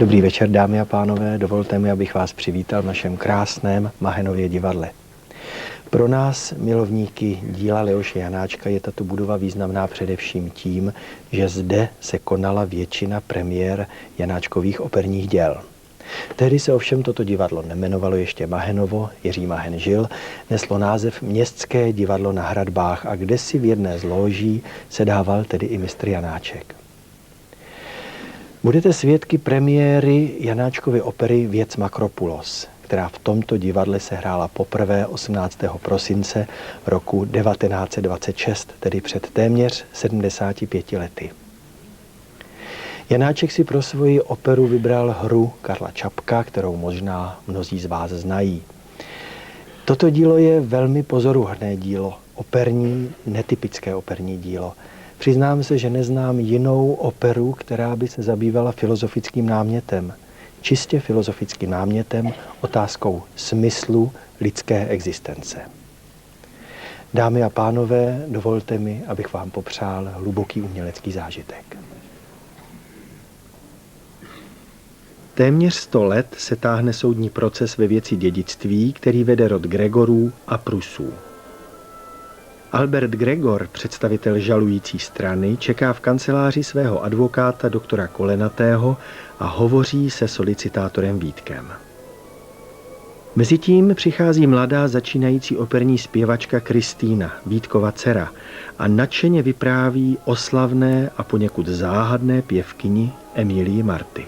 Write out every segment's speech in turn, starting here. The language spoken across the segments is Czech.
Dobrý večer, dámy a pánové. Dovolte mi, abych vás přivítal v našem krásném Mahenově divadle. Pro nás, milovníky díla Leoše Janáčka, je tato budova významná především tím, že zde se konala většina premiér Janáčkových operních děl. Tehdy se ovšem toto divadlo nemenovalo ještě Mahenovo, Jiří Mahen žil, neslo název Městské divadlo na Hradbách a kdesi v jedné z lóží sedával tedy i mistr Janáček. Budete svědky premiéry Janáčkovy opery Věc Makropulos, která v tomto divadle se hrála poprvé 18. prosince roku 1926, tedy před téměř 75 lety. Janáček si pro svoji operu vybral hru Karla Čapka, kterou možná mnozí z vás znají. Toto dílo je velmi pozoruhodné dílo, operní, netypické operní dílo. Přiznám se, že neznám jinou operu, která by se zabývala filozofickým námětem. Čistě filozofickým námětem, otázkou smyslu lidské existence. Dámy a pánové, dovolte mi, abych vám popřál hluboký umělecký zážitek. Téměř 100 let se táhne soudní proces ve věci dědictví, který vede rod Gregorů a Prusů. Albert Gregor, představitel žalující strany, čeká v kanceláři svého advokáta doktora Kolenatého a hovoří se solicitátorem Vítkem. Mezitím přichází mladá začínající operní zpěvačka Kristýna, Vítkova dcera, a nadšeně vypráví o slavné a poněkud záhadné pěvkyni Emílii Marty.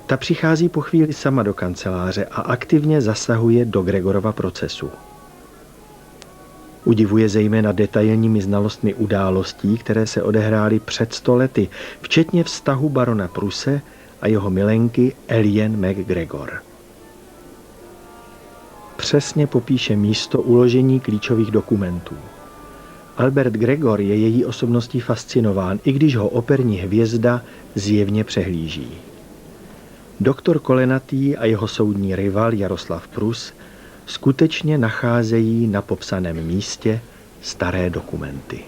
Ta přichází po chvíli sama do kanceláře a aktivně zasahuje do Gregorova procesu. Udivuje zejména detailními znalostmi událostí, které se odehrály před 100 lety, včetně vztahu barona Pruse a jeho milenky Eliane MacGregor. Přesně popíše místo uložení klíčových dokumentů. Albert Gregor je její osobností fascinován, i když ho operní hvězda zjevně přehlíží. Doktor Kolenatý a jeho soudní rival Jaroslav Prus skutečně nacházejí na popsaném místě staré dokumenty.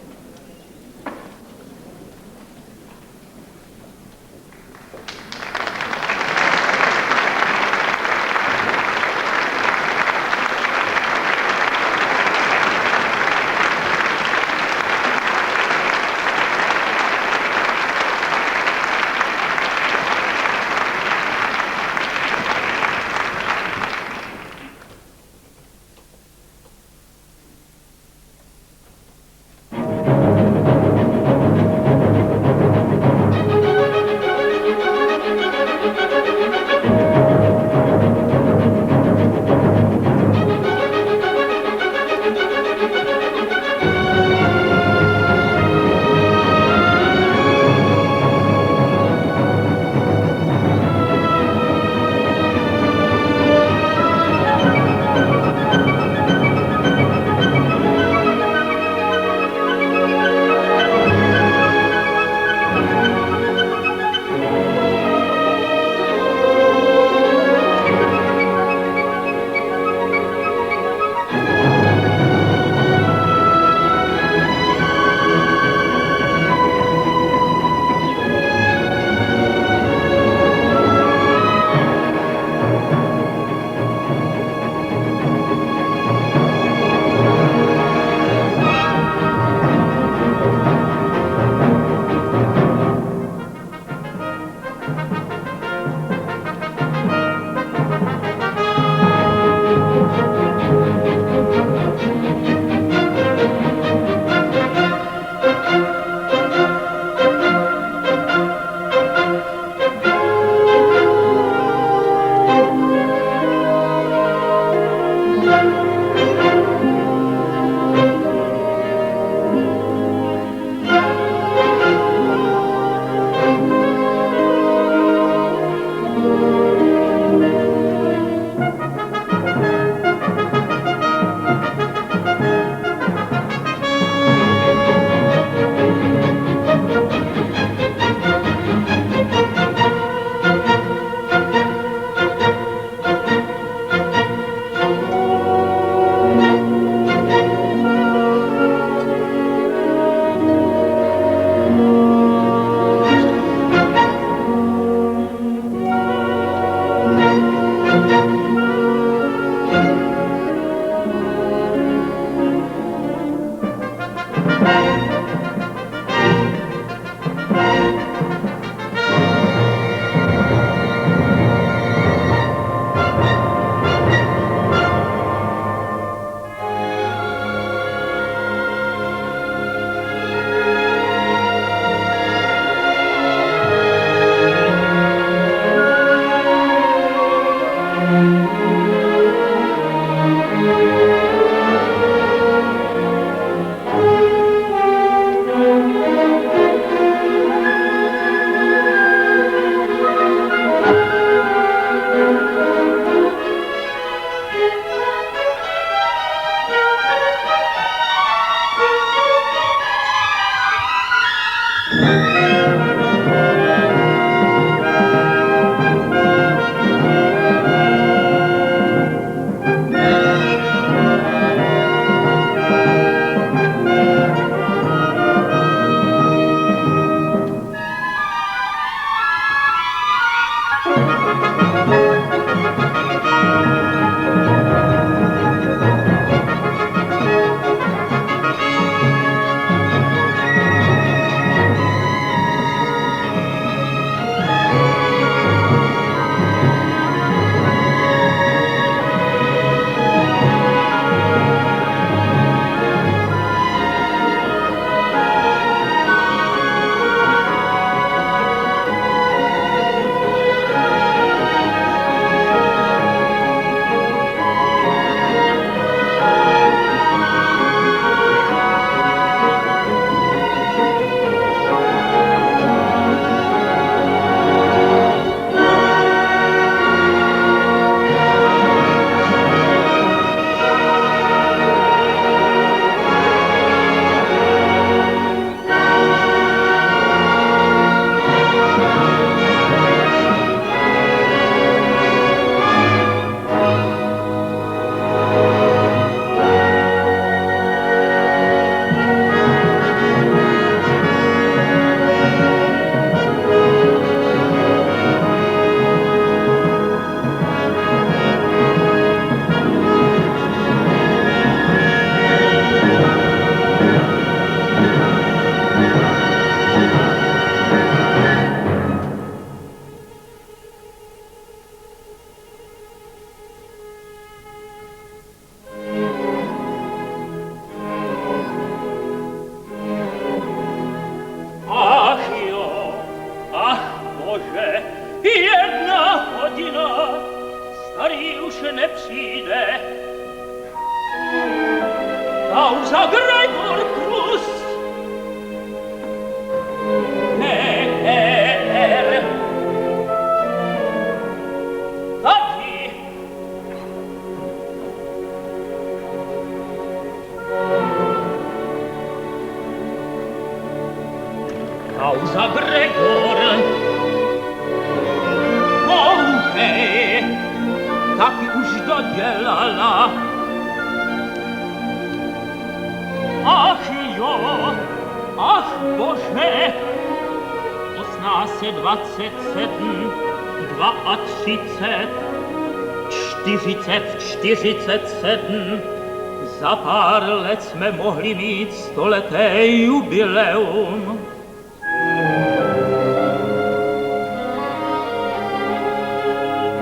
Za pár let jsme mohli mít 100leté jubileum.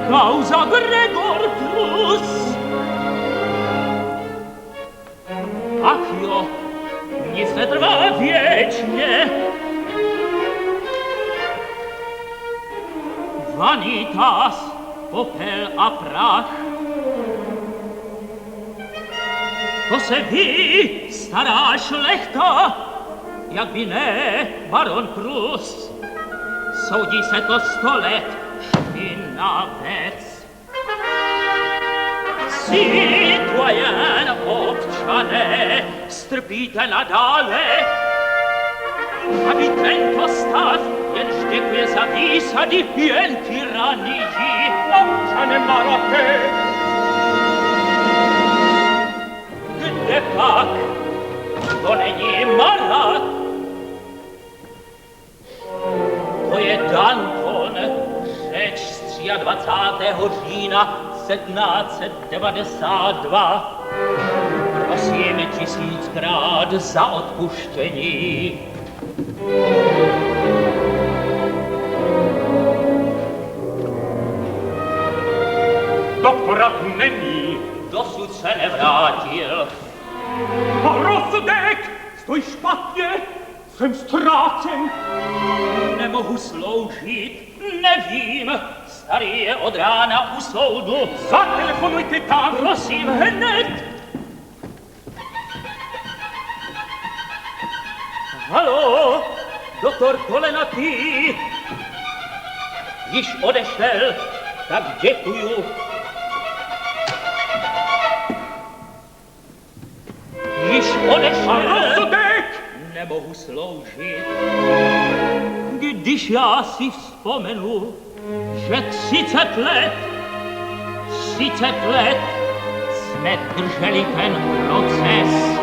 Kauza Gregor Trus. Ach jo, nic netrvá věčně. Vanitas, popel a prach. To se ví, stará šlechta, jak by ne, baron Prus. Soudí se to 100 let, špina věc. Citoyen, občané, strpíte nadále, aby tento stav jen děkuje za výsady, jen tyranii. Občane Maroke, kde pak, to není Marat, to je Danton, řeč z 23. října 1792. Prosím 1000krát za odpuštění. Doktora není. Dosud se nevrátil. A rozsudek! Stoj špatně! Jsem ztrácen! Nemohu sloužit, nevím. Starý je od rána u soudu. Zatelefonujte tam! Prosím, hned! Haló, doktor Kolenatý. Již odešel, tak děkuju. Již odešel. A rozsudek! Nemohu sloužit. Když já si vzpomenu, že 30 let jsme drželi ten proces.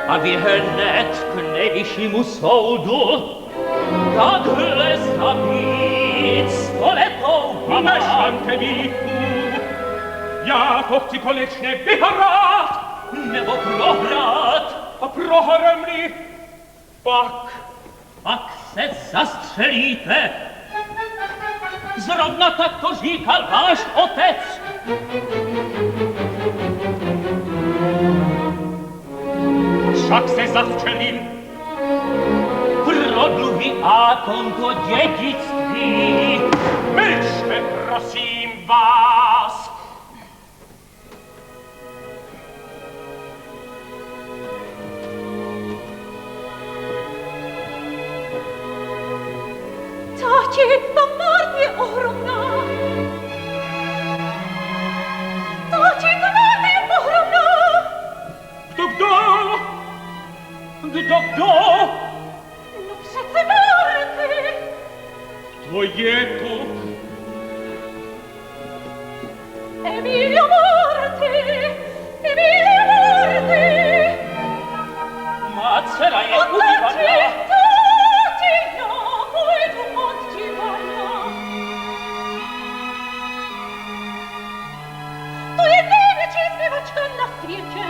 A vy hned k nejvyššímu soudu, bolševiku. Já to chci konečně vyhrát, nebo prohrát. A prohrem-li, pak se zastřelíte. Zrovna tak to říkal váš otec. však se zastřelím. Pro dluhy a konto dědictví. Mlčte, prosím vás. Táti, ta márň je ohromná. Táti, ta márň je ohromná. Kdo? No přece Marty. To je to. Emilia Marty. Emilia Marty. Má dcera je Táti, udívaná. táti, já půjdu od divana. To je největší zpěvačka na světě.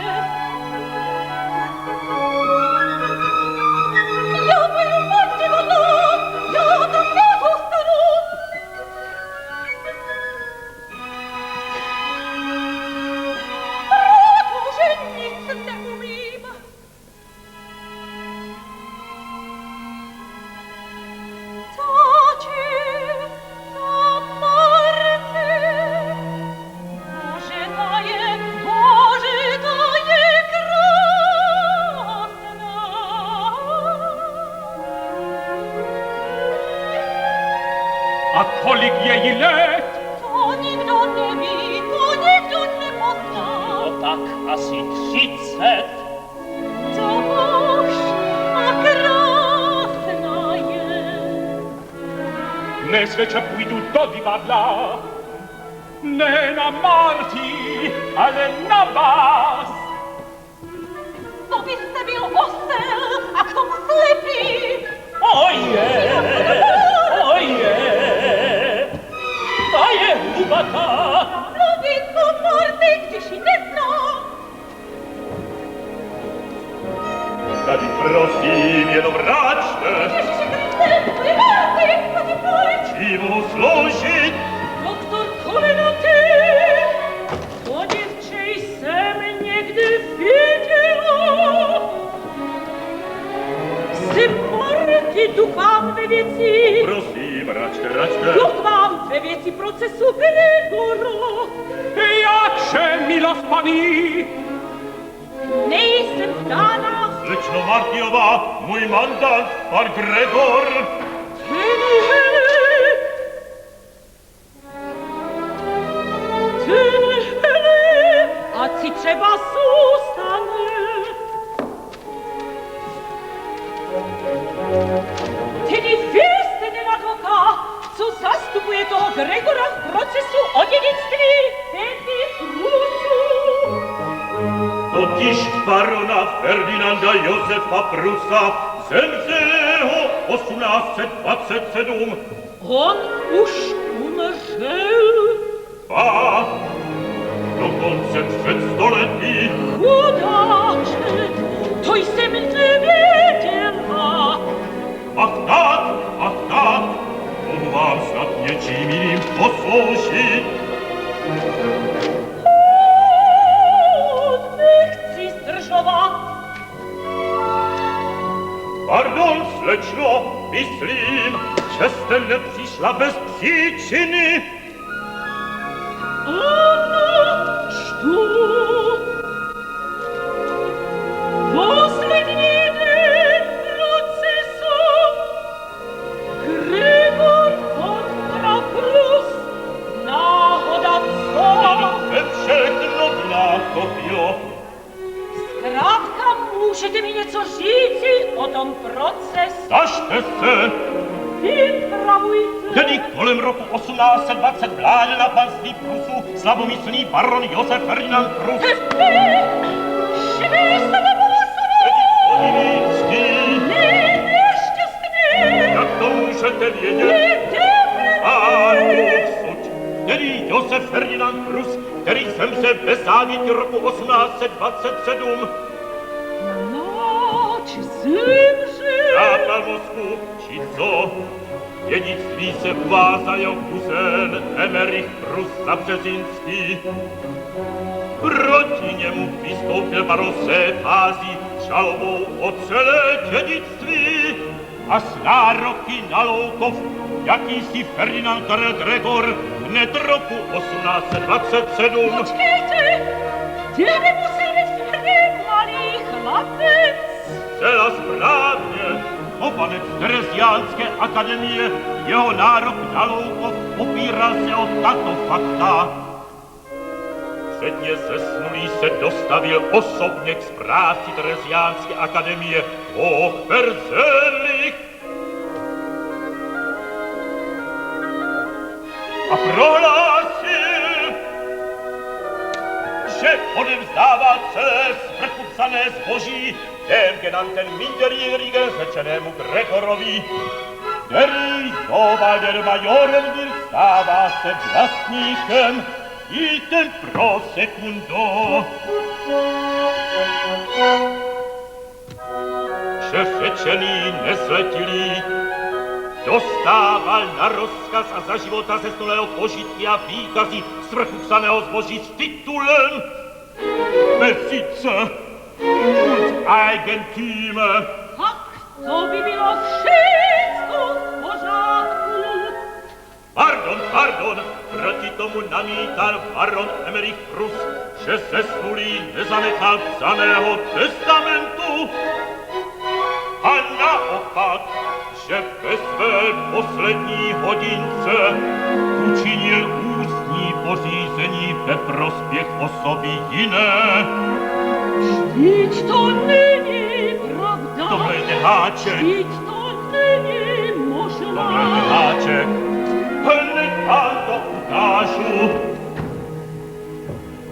Já půjdu od divana, já tam nezůstanu. Protože nic neumím. Táti, ta Marty. Bože, ta je krásná. A kolik je jí let? To nikdo neví, to nikdo nepozná. No tak asi 30. Tož a krásná je. Dnes večer půjdu do divadla. Ne na Marty, ale na vás. To byste byl osel a k tomu slepý. Oje, ta je hubatá. Mluvit o Marty, když ji neznám. Tady prosím, jenom račte. Ježiši Kriste, to je Marty, tady pojď. Čímu sloužit? Doktor Kolenaty, to děvče jsem někdy viděla. Jsi Marty, duch vám ve věci. Prosím, račte. Duch vám ve věci procesu Gregora. Jakže, milost paní? Nejsem vdána. Slečno Martyová, můj mandant, pan Gregor. Ať si třeba zůstane. Tedy vy jste ten advokát, co zastupuje toho Gregora v procesu o dědictví tedy Prusu. Totiž barona Ferdinanda Josefa Prusa zemřelého 1827. On už umřel. A dokonce před století. Chudáče, to jsem nevěděla. Ach tak, mohu vám snad něčím jiným posloužit. Nechci zdržovat. Pardon, slečno, myslím, že jste nepřišla bez příčiny. Что? Последний день процесса Григор конtra Прус, náhoda co? Ve všechno vlákopilo. Zkrátka, můžete mi něco říci o tom procesu? Zažte se, Vypravujte. tedy kolem roku 1820 vládl na panství Prusu slavomyslný baron Josef Ferdinand Prus. Živý samobůsovo! Podivícký, Nešťastný! jak to můžete vědět? Nedělej! A suď, tedy Josef Josef Ferdinand Prus, který zemře bez závěti roku 1827. No, či zemře? Zápal mozku, či co? Dědictví se uvázal jeho kuzén Emerich Prus Zabřezinský. Proti němu vystoupil baron Séfází žalobou o celé dědictví a s nároky na Loukov jakýsi Ferdinand Karel Gregor hned roku 1827. Počkejte, těmi musel být tvrdý malý chlapec. Zcela správně, opanec Tereziánské akademie, jeho nárok na Loukov opíral se o tato fakta. Předně zesnulý se dostavil osobně k správci Tereziánské akademie Hochberzelich a prohlásil, že odevzdává celé svrchupsané zboží dem genannten Minderjährigen řečenému Gregorovi, který Jovader majorem byl, stává se vlastníkem idem pro secundo. Šéf řečený nezletilý dostával na rozkaz a za života zesnulého požitky a výkazy svrchupsaného zboží s titulem Besice und Eigentümer. Tak to by bylo všechno v pořádku. Pardon, proti tomu namítal baron Emerich Prus, že zesnulý nezanechal psaného testamentu a naopak, že ve své poslední hodince učinil ústní pořízení ve prospěch osoby jiné. Vždyť to není pravda. Tohle je háček. Vždyť to není možná. Tohle je háček. Hned vám to ukážu.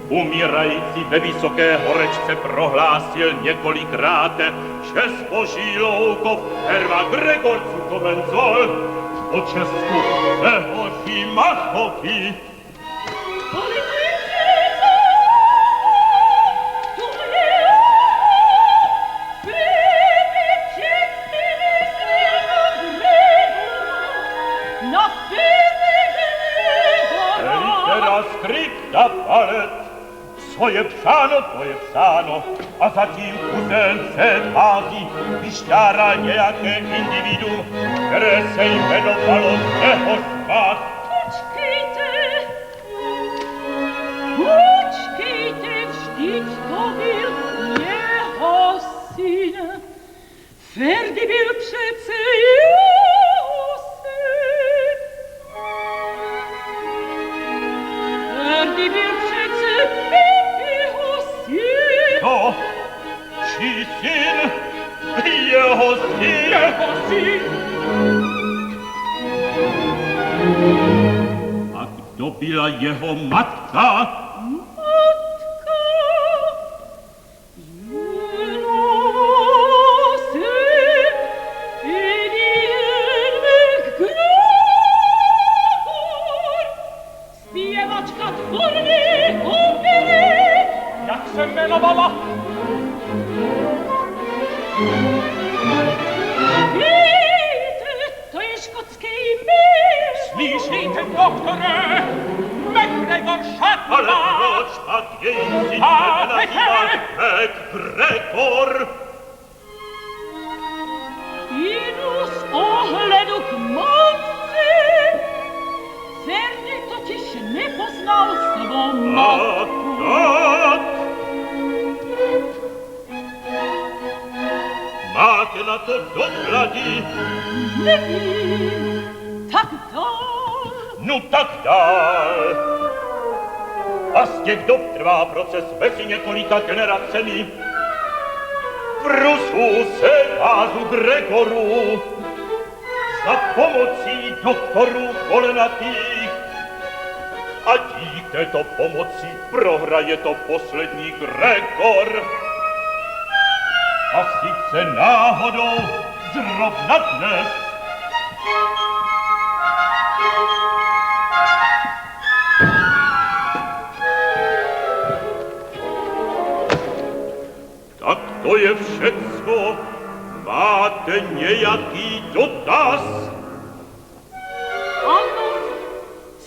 Umírající ve vysoké horečce prohlásil několikrát, že zboží Loukov herva Gregor Cukomenzol po Česku nehoří Machovky. Skripta palet, co je psáno, to je psáno. A zatím kuzén Séfází vyšťáral nějaké individuum, které se jmenovalo Nehořbát. Počkejte, vždyť to byl jeho syn. Ferdy byl přece jeho syn. Ferdy byl přece jeho syn. To, čí syn, jeho syn. Jeho syn. A kdo byla jeho matka? Gregor! Jdu z ohledu k matce. Ferdy totiž nepoznal svou matku. Tak. Máte na to doklady? Nevím. Tak dál. No tak dál. A z těch dob trvá proces mezi několika generacemi. Prusu Séfázu Gregoru za pomocí doktorů kolenatých. A dík této pomoci prohraje to poslední Gregor. A sice náhodou zrovna dnes. das. Ano,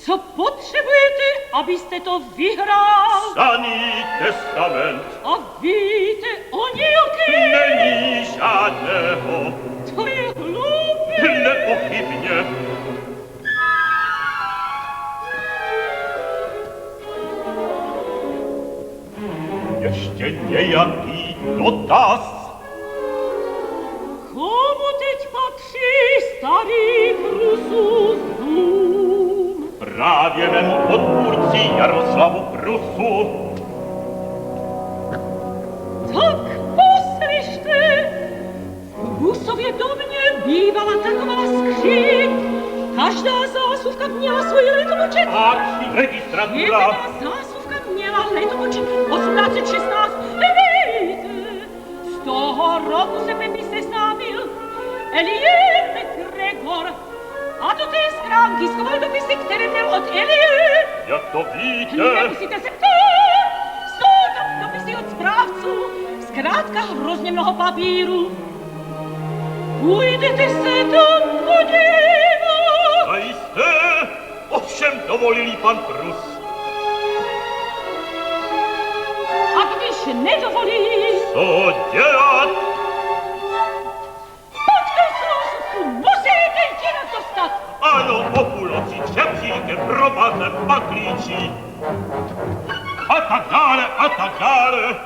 co potřebujete, abyste to vyhrál? Psaný testament. A víte o nějaký? Není žádného. To je hloupé. Nepochybně. Ještě nějaký dotaz? Komu teď patří starý Prusův dům? Právě mému odpůrci Jaroslavu Prusu. Tak poslyšte, v Prusově domě bývala taková skříň. Každá zásuvka měla svůj letopočet. A registratura. Jedna zásuvka měla letopočet 1816. Víte, z toho roku se Pepi seznámil Elie McGregor a do té schránky schoval dopisy, které měl od Elie. Jak to víte? Nemusíte se ptát. Jsou tam dopisy od správců, zkrátka hrozně mnoho papíru. Půjdete se tam podívat. Zajisté, ovšem dovolilý pan Prus. A když nedovolí, Co dělat? pak to zásuvku musíte jinak dostat. Ano, o půlnoci křepříkem propadne paklíčí. A tak dále, a tak dále.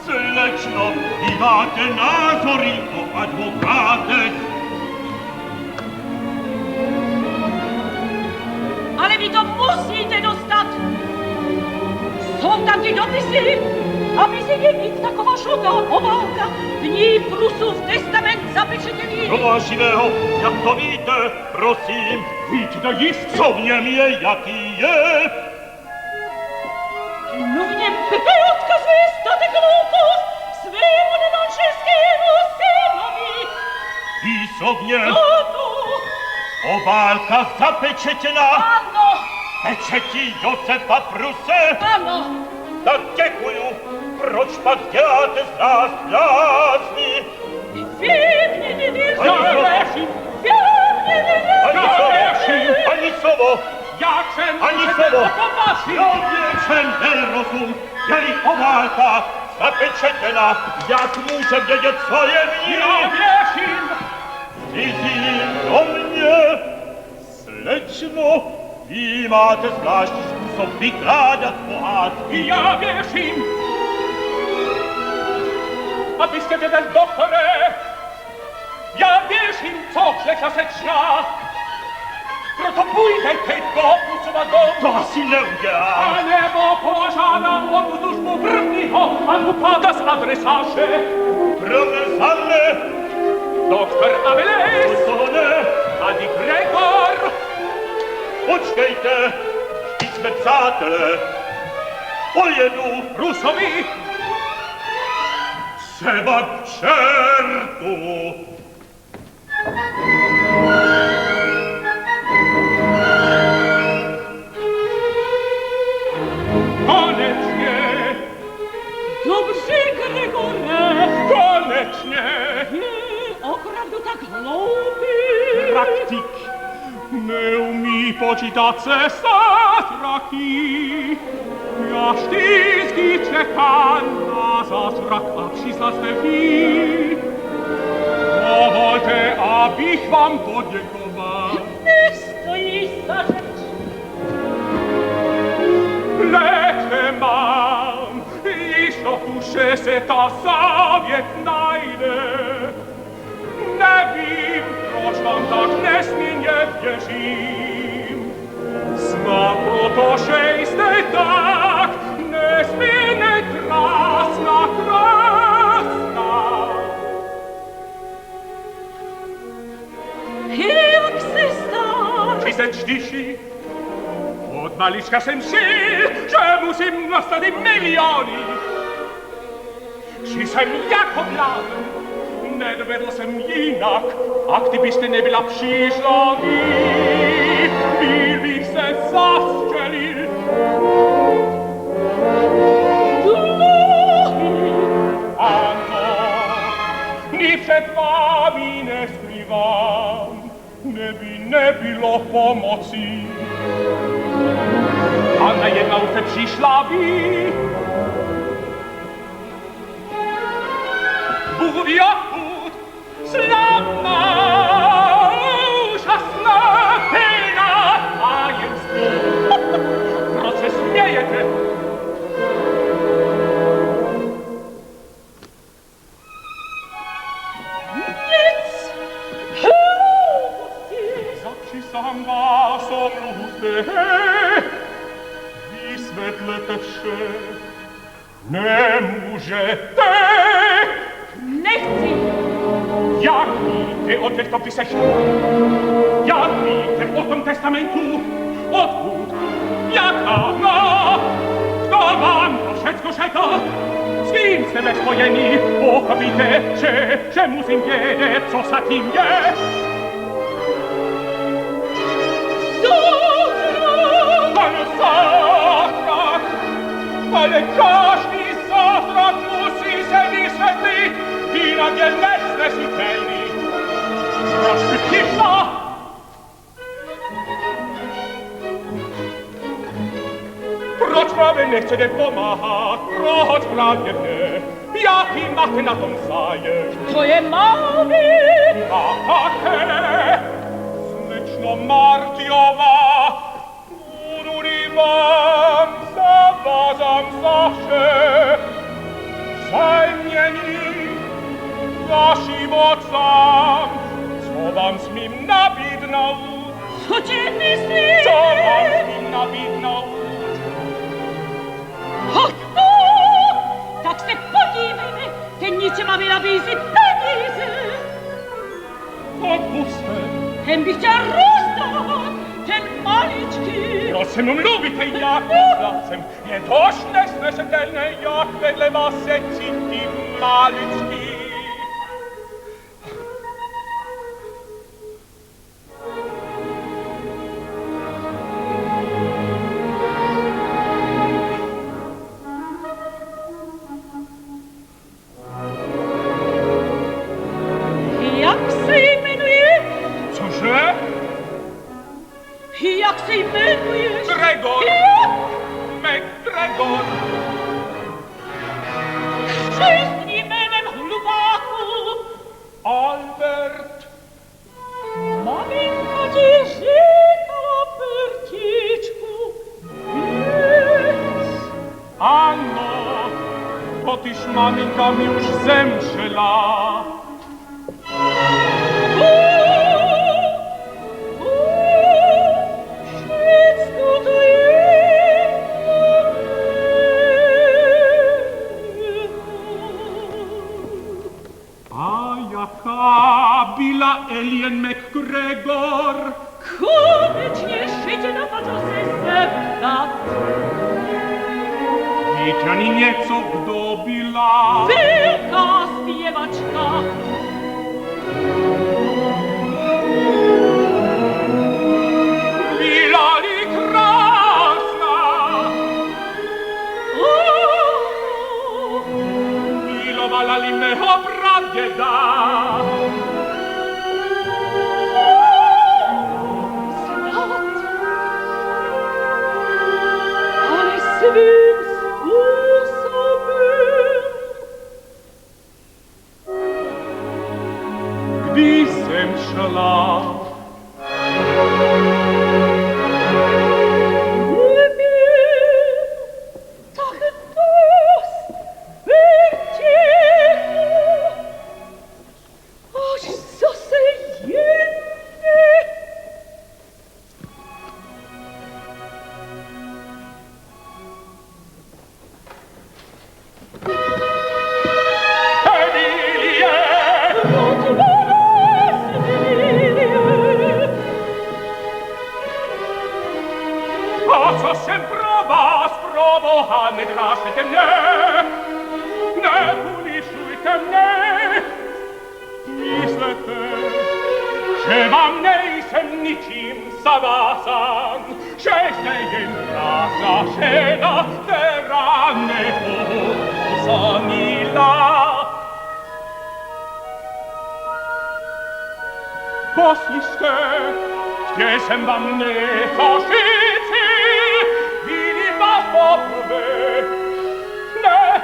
Slečno, vy máte názory o advokátech. Ale vy to musíte dostat. Jsou tam ty dopisy a mezi nimi taková šlotá obálka. V ní Prusův testament zapečetěný. Pro živého, jak to víte, prosím. Víte jist, co v něm je, jaký je. No v něm Pepe odkazuje statek hloupost svému nemanželskému synovi. Písovně, Ano, obálka zapečetěná. ano, Pečetí Josefa Pruse. ano. Tak děkuju. Proč pak děláte z nás blázny? Vy mě nevěříte. Ani slovo. Ani slovo. Já jsem Ani se slovo. nepovažil. Člověčem nerozum, je-li obálka zapečetěna, jak může vědět, co je v ní? Já věřím. Cizí do mě, slečno, vy máte zvláštní způsob vykládat pohádky. Já věřím. Abyste věděl, doktore, já věřím, co řekla sečná. Proto půjdete do Prusova domu. To asi neudělám. A nebo požádám o tu službu prvního advokáta z adresáře. Profesane, Doktor Avilés to ne. a Di Gregor. Počkejte, vždyť jsme přátelé. Pojedu Prusovi. třeba k čertu. Konečně. Dobře, Gregore. Konečně. Je opravdu tak hloupý. Praktik neumí počítat se zázraky. Já vždycky čekám na zázrak a přišla jste vy. Dovolte, abych vám poděkoval. Nestojí za řeč. Léče mám, již do duše se ta závěť najde. Nevím, proč vám tak nesmírně věřím. Snad protože jste tak nesmírně krásná, krásná. Jak se stát? 34. Od malička jsem žil, že musím nastat miliony. Či jsem jako blázen, nedovedl jsem jinak, a kdybyste nebyla přišla vy, byl bych se zastřelil. Ano, ni před vámi neskrývám. nebylo pomoci. A najednou se přišla vy. Bůh jakud slavná, úžasná pena a jenství. Proč se smějete? Zapřísahám vás o průzde, vysvětlete vše, nemůžete. Nechci. Jak víte o těchto pisech? Jak víte o tom testamentu? Odkud? Jak ano? Kdo vám to všecko řekl? S kým jste ve spojení? Pochopíte, že musím vědět, co sa tím je. Ale každý zázrak musí se vysvětlit, jinak je nesnesitelný. Proč by přišla? Proč právě nechcete pomáhat? Proč právě mne? Jaký máte na tom zájem? To je malý. A také, slečno Martiová, budu-li vám zavázám za vše, zajmění za život sám, co vám smím nabídnout? Co ti myslíš? Co vám smím nabídnout? Hoďko! Tak se podívejme, ten ničema vynabízí peníze. Odpuste. Ten by chtěl rozdávat, ten maličký. Proč se mnou mluvíte, jak nezlacem? Je tož nesnesitelné, jak vedle vás se cítím maličký. Jak se jmenuje? Cože? Jak se jmenuješ? Gregor! McGregor! Čest jménem hlubáku. Albert! Maminka ti říkala, Bertičku, věc. Ano, totiž maminka mi už zemřela. Všecko to je A jaká byla Alien McGregor? konečně šitě napadl se zeptat. Víte ani něco, kdo byla? Velká zpěvačka. Byla-li krásná? Milovala-li mého praděda? Ale svým způsobem. Kdy jsem šla? Nevím, tak dost, Bertichu. Až zase jedne. Emilie! A co jsem pro vás, pro Boha, nedrážete mne, neulišujte mne. Myslete, že vám nejsem ničím zavázán, že jste jen prázdná žena, která nepoznila. Poslyšte, kde jsem vám nechal říci, vidím vás poprvé. Ne,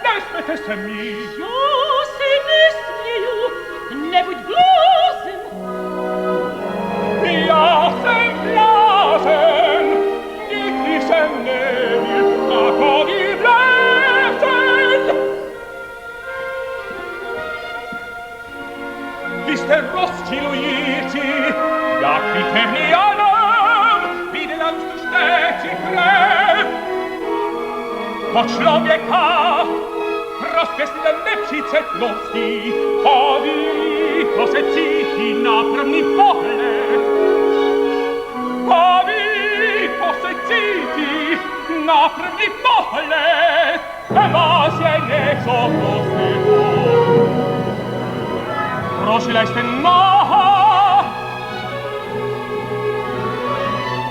nesmějte se mi. Já se nesměju, nebuď blázen. Já jsem blázen, nikdy jsem nebyl takový blázen. Vy jste rozčilující, jak bitevný anom, viděla už tu štéci krev. Po člověka rozpěsnil nepřícetností, a vy to se cítí na první pohled. A vy to se cítí na první pohled, vás je něco prostého. Prožila jste mnoho,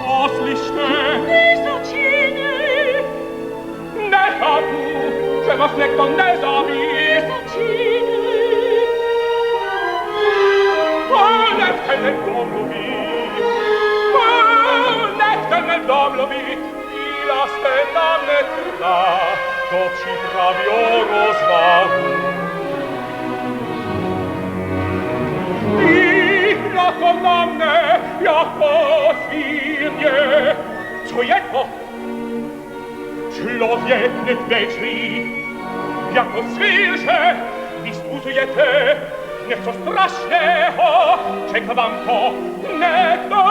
poslyšte, Nezačínej, nechápu, že vás někdo nezaví. nezačínej. Nechte mě domluvit, nechte mě domluvit, chvíla jste na mne tvrdá, to připraví o rozvahu. Ihla to na mne jako svímě, co je to? Člověk nedvěří, jako svíře, disputujete něco strašného, čeká vám to někdo.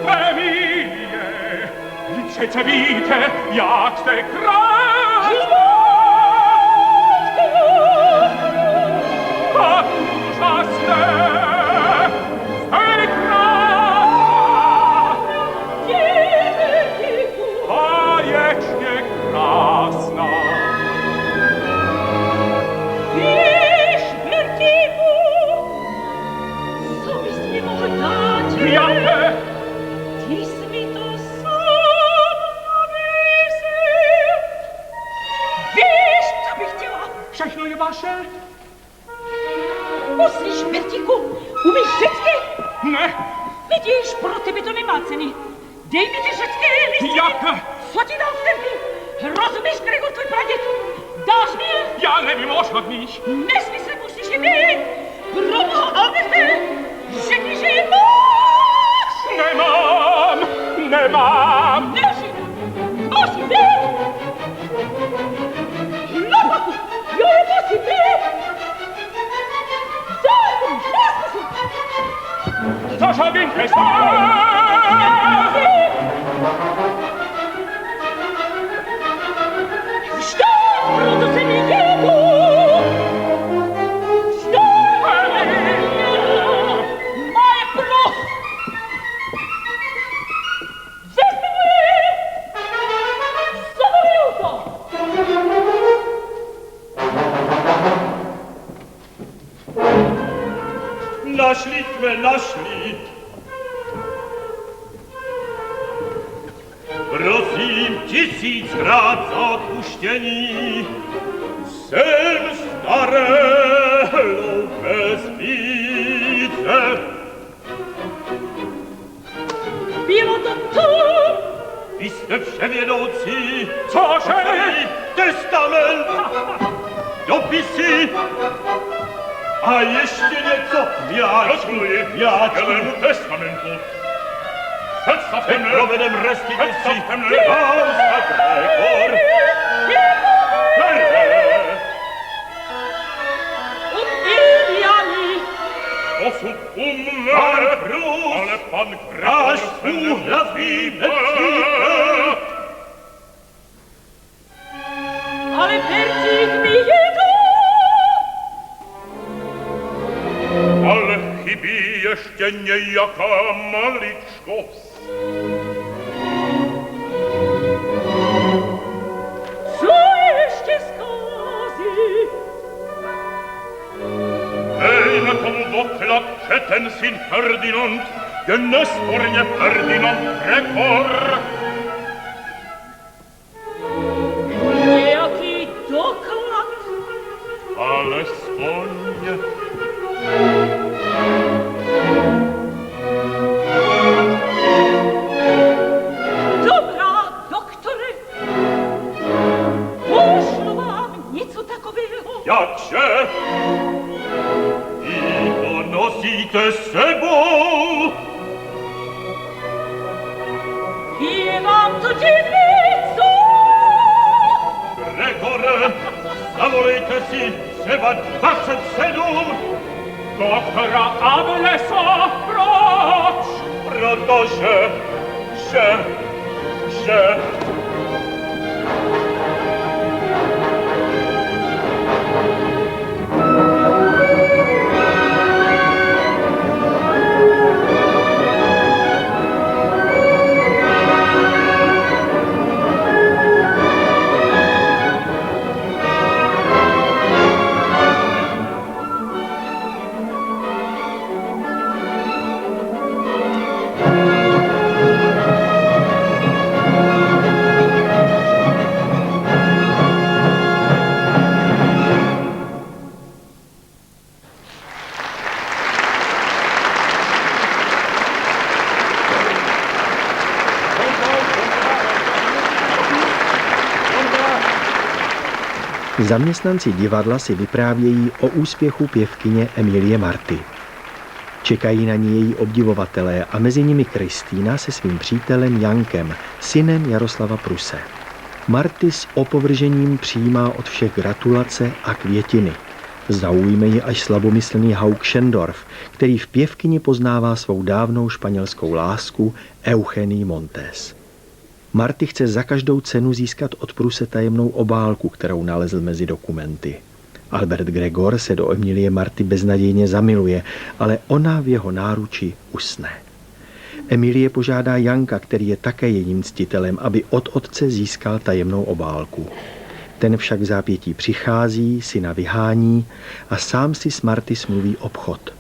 Emilie, vy přece víte, jak jste krásná. Tak úžasné, jste krásná. Báječně krásná. Víš, Bertíku, co bys mi mohl dát? Jaké? Ty jsi mi to sám nabízel. Víš, co bych chtěla? Všechno je vaše? Musíš, Bertíku, umíš řecky? Ne. Vidíš, pro tebe to nemá ceny. Dej mi ty řecké listiny. Jaké? Co ti dal Stempy? Rozumíš, Gregor, tvůj praděd? Dáš mi je? Já nevím ošhodných. Nesmysl musíš je mít. Proboha, Alberte, řekni, že je máš. Nemám. Nelži, musí být. Napaku, jo je musí být. Zájem, nesmysl. Cože vy chcete? Vstát, proto se mi jedu. Vstát, moje pros. Zastavuj! Zavoluju to! Našli jsme, našli. Prosím 1000krát za odpuštění. Jsem staré hloupé spíce. Bylo to tu! Vy jste vševědoucí. Cože? Testament. Dopisy. A ještě něco Gratuluji skvělému testamentu. Představte mne. provedem restituci. Představte mne. Pán Gregor. Iliani! Osud umrę, Pan Prus. ale pan Náš Gregor se nemusí úhlavní bát. nepřítel. Ale Bertík mi jedu! Ale chybí ještě nějaká maličkost. Co ještě zkází? Dejme tomu doklad, že ten syn Ferdinand je nesporně Ferdinand Gregor. Nějaký doklad? Alespoň Nosite s sebou. Je vám to divnico? Gregore, zavolejte si třeba 27. Doktora Ablesa, proč? Protože, že... Zaměstnanci divadla si vyprávějí o úspěchu pěvkyně Emilie Marty. Čekají na ní její obdivovatelé a mezi nimi Kristýna se svým přítelem Jankem, synem Jaroslava Pruse. Marty s opovržením přijímá od všech gratulace a květiny. Zaujme ji až slabomyslný Hauk Schendorf, který v pěvkyni poznává svou dávnou španělskou lásku Eugenii Montes. Marty chce za každou cenu získat od Pruse tajemnou obálku, kterou nalezl mezi dokumenty. Albert Gregor se do Emilie Marty beznadějně zamiluje, ale ona v jeho náruči usne. Emilie požádá Janka, který je také jejím ctitelem, aby od otce získal tajemnou obálku. Ten však v zápětí přichází, syna vyhání a sám si s Marty smluví obchod.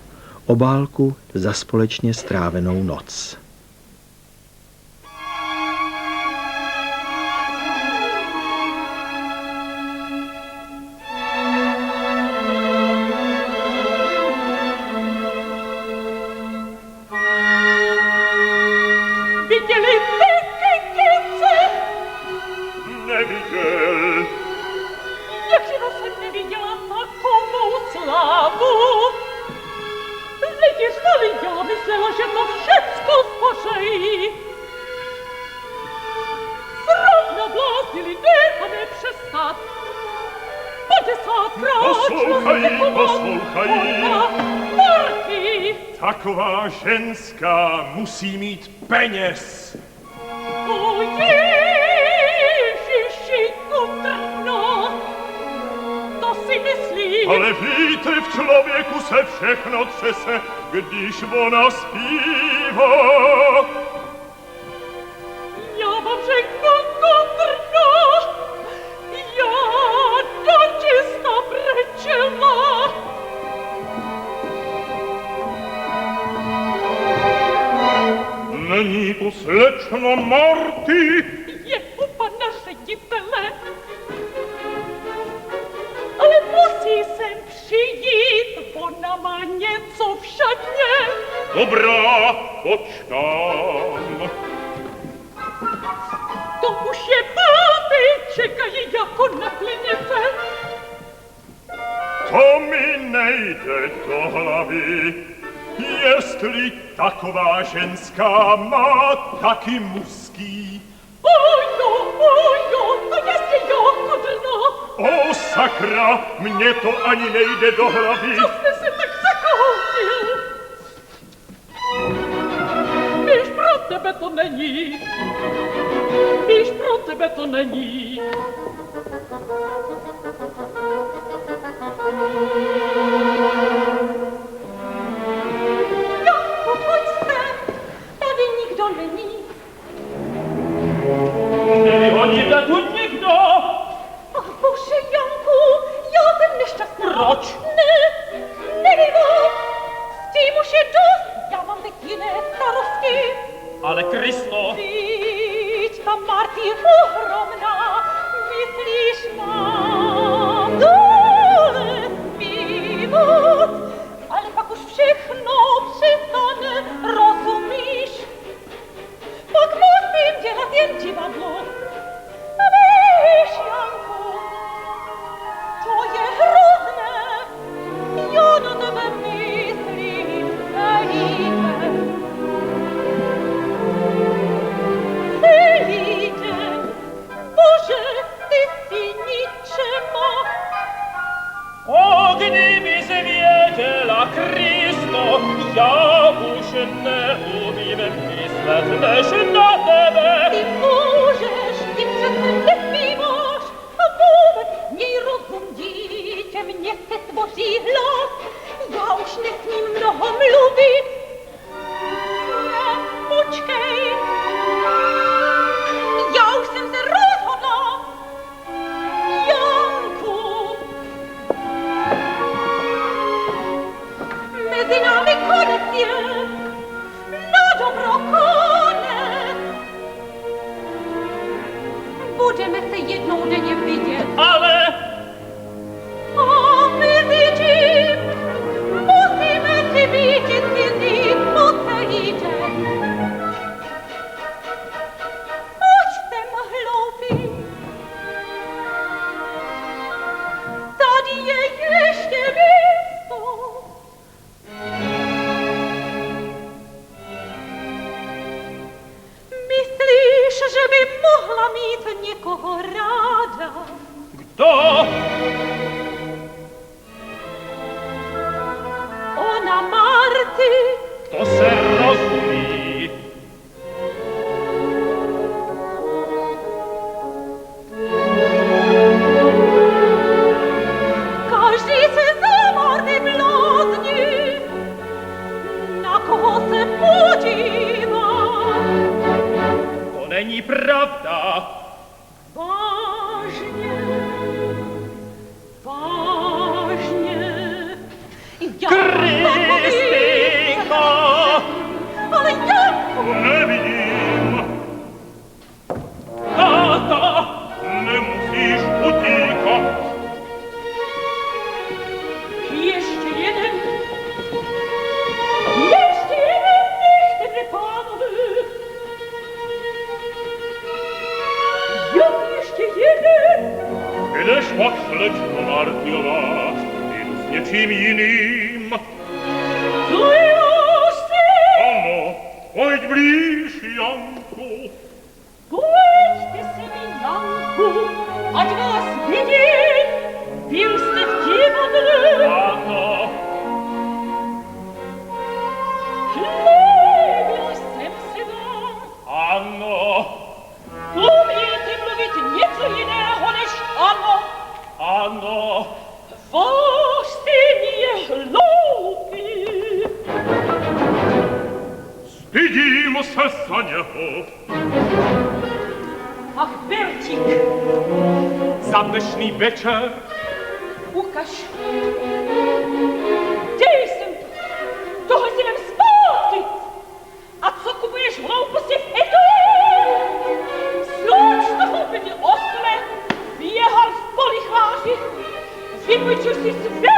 Obálku za společně strávenou noc. Taková ženská musí mít peněz. O Ježiši, utrhno, to si myslím. Ale víte, v člověku se všechno třese, když ona zpívá. Já vám řeknu, utrhno, já dočista brečela. Není to slečna Marty? Je u pana ředitele. Ale musí sem přijít, ona má něco v šatně. Dobrá, počkám. To už je páty, čekají jako na klinice. To mi nejde do hlavy. Jestli taková ženská má taky mužský. Ojo, to jestli jako dno. O sakra, mně to ani nejde do hlavy. Co jste se tak zakoutil? Víš, pro tebe to není. Víš, pro tebe to není. Nevyhoníte tu nikdo! Ach, bože, Janku, já jsem nešťastná. Proč? Nevím, s tím už je dost, já mám tak jiné starosti. Ale Kristo! Vždyť ta Marty je ohromná, myslíš, mám dole zpívat, ale pak už všechno přestane, rozumíš? Pak musím dělat jen divadlo. A víš, Janku, to je hrozné. Já na tebe myslím ja už neumím myslet než na tebe. Ty můžeš, ty přece nepíváš a vůbec měj rozum, dítě, mě se tvoří hlas. Já už nesmím mnoho mluvit. Počkej, já už jsem se rozhodla. Janku, mezi námi konec je, na dobro konec. Budeme se jednou denně vidět. Ale A mezi tím musíme si být cizí po celý den. Ať jsem hloupý. Tady je ještě místo. Myslíš, že by mohla mít někoho ráda? kto? Ona Marty, Kto se rozumí? každý se za Marty blázni, na koho se podívá. To není pravda. Vážně, vážně, já Kristýnko! ale Janku, Nevidím. Táta, nemusíš utíkat. ještě jeden nechcete pánové. Jak ještě jeden? Jdeš pak slečno Martiová, jdu s něčím jiným. To já si, Ano, pojď blíž, Janku. pojďte si mi, Janku, ať vás vidím, byl jste v divadle. Ano, Líbila jsem se vám. ano, Umíte mluvit něco jiného než ano. ano. Váš syn je hloupý. Stydím se za něho. Ach, Bertík, Za dnešní večer ukaž. Dej sem tohle si vem zpátky. A co kupuješ hlouposti v etui? Sluč toho byli osle, běhal v polichváři, vypůjčil si svět.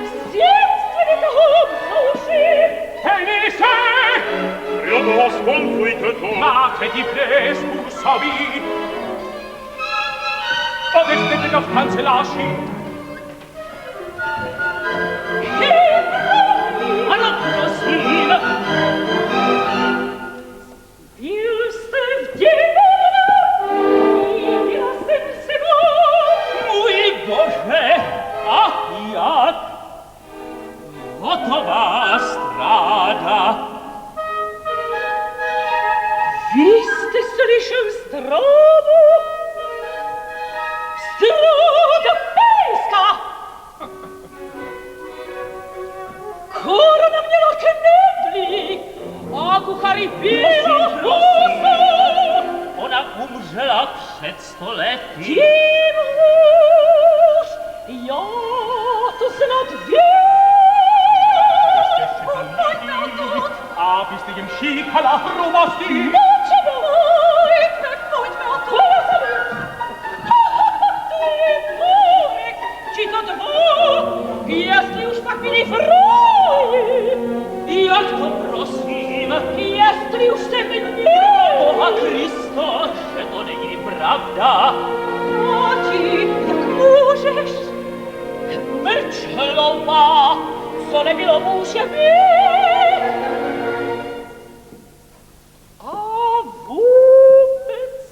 Svědství toho obslouží. Tenez se! Priodo, skonfujte to. Máte divné způsoby. Odečtěte to v kanceláři. Ano, prosím. Byl jste v divadle, viděla jsem sebou. Můj Bože, ach jak! Hotová stráda. Vy jste slyšel strávu? Stráda pejská! Korona měla knedlík a kuchary bylo husu. Ona umřela před 100 lety. Tím hůř, já to snad vím. Pojďme odtud. A vy jste jim šíkala hrubosti. Pojďme odtud. Ty můrek, či to dvou, jestli už pak byli v ráji. Jak to prosím, jestli už se měl. Boha Krista, že to není pravda. Tati, jak můžeš? Mlč, hloupá, co nebylo, může být. A vůbec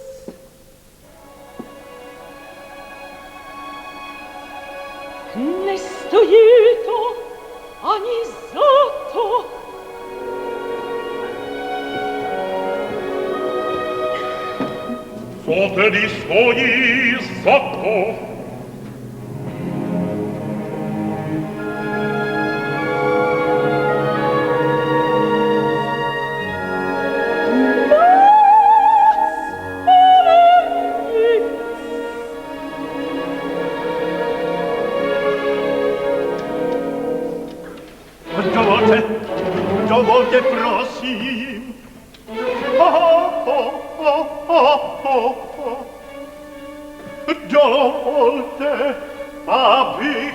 Nestojí to ani za to. Co tedy stojí za to? Dovolte, prosím. Dovolte, abych...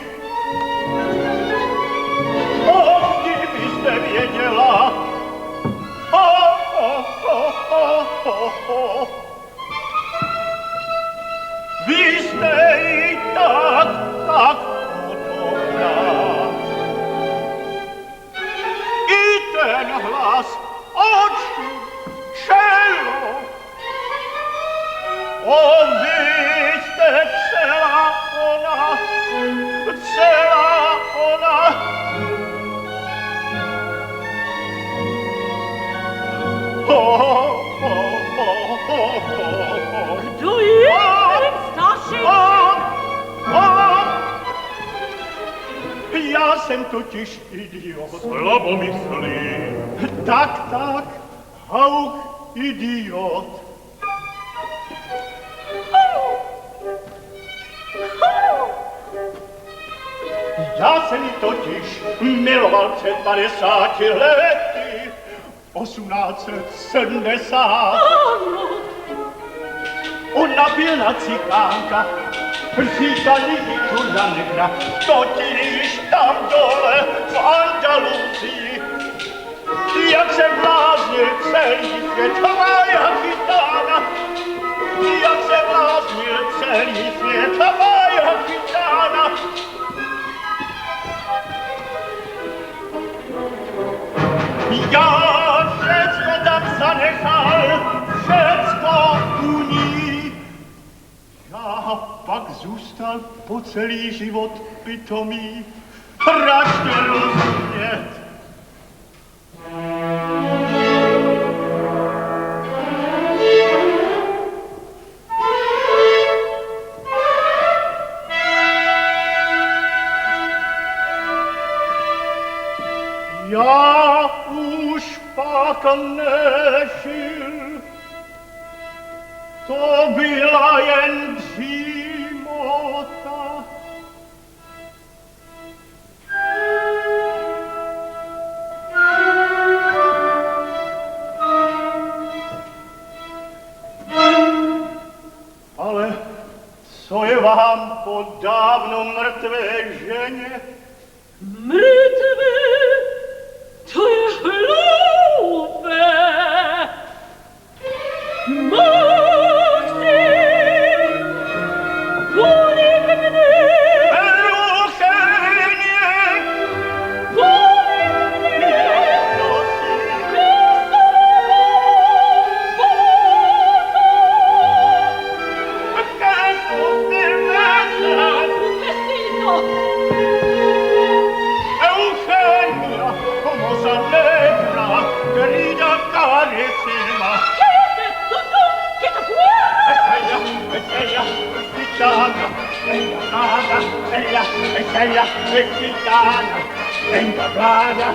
kdybyste věděla... Vy jste i tak podobná. I ten hlas, oči, čelo. Vy jste celá ona, celá ona. Kdo je ten starší? Já jsem totiž idiot. Slabomyslný. Tak, hauch idiot. Já jsem ji totiž miloval před 50 lety, 1870. Ona byla cikánka, říkali jí čurna negra, totiž tam dole v Andaluzii. Jak se bláznil celý svět, moja chytána. Jak se bláznil celý svět, moja chytána. Já všecko tam zanechal, všecko u ní. Já pak zůstal po celý život pitomý, račte rozumět. Já už pak nežil, to byla jen dřímota. Ale co je vám po dávno mrtvé ženě? Mrtvé, to je hloupé. Mohl si kolik mne, Ella es gitana, venga, vaya.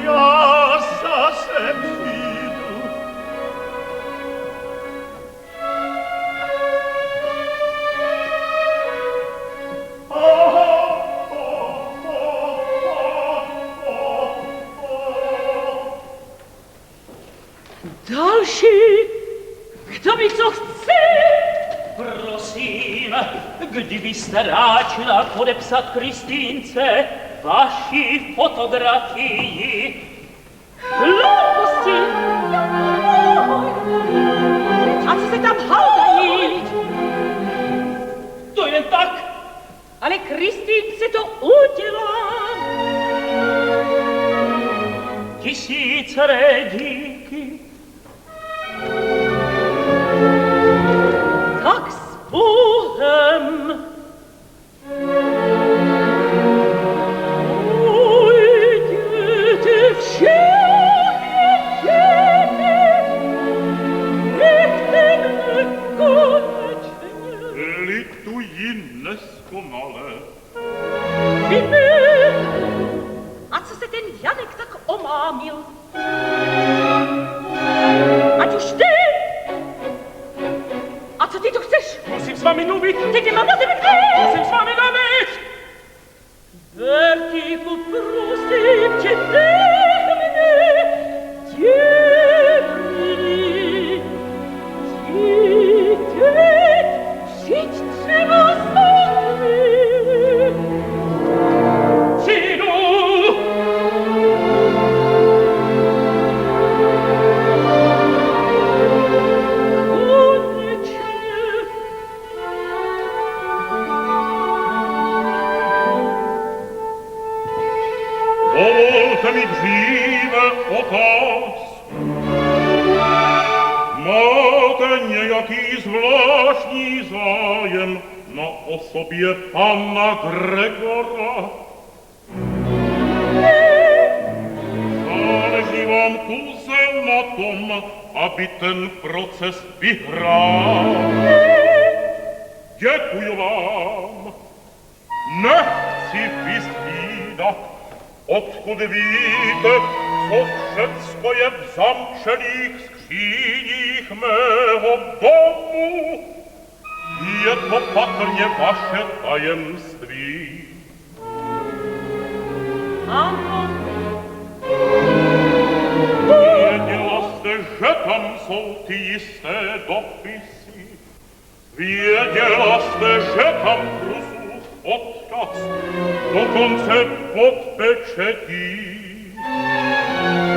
Já zase přijdu. Další, kdo by co chce? Prosím, kdybyste ráčila podepsat Kristýnce vaši fotografii. Hlouposti! A co se tam haudají? To jen tak. Ale Kristýnce to udělá. Tisíc lidí wielki. Tak z Bogiem. Ojdziecie wsiadnie, niech koniecznie. Lituj neskonale. I my. A co se ten Janek tak omamil? Ať už ty! A co ty tu chceš? Musím s vámi mluvit. Teď nemám na tebe kde! Musím s vámi mluvit. Bertíku, prosím tě, nech mne, děvný. Teď, žiť třeba sami. Přijdu. Dovolte mi dříve otázku. Máte nějaký zvláštní zájem na osobě pana Gregora? Záleží vám pouze na tom, aby ten proces vyhrál. Děkuji vám. Nechci vyzvídat, odkud víte, co všecko je v zamčených skříních mého domu. Je to patrně vaše tajemství. Ano. Věděla jste, že tam jsou ty jisté dopisy. Věděla jste, že tam Prusův odkaz, dokonce pod pečetí.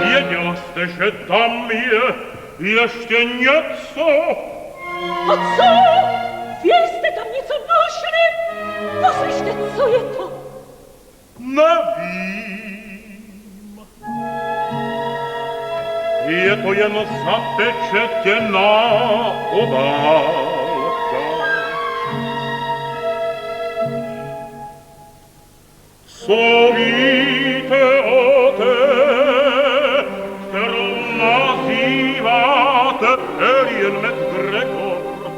Věděla jste, že tam je ještě něco. A co? Vy jste tam něco našli? Poslyšte, co je to? Nevím. Je to jen zapečetěná obálka. Co víte o té, kterou nazýváte Alien MacGregor?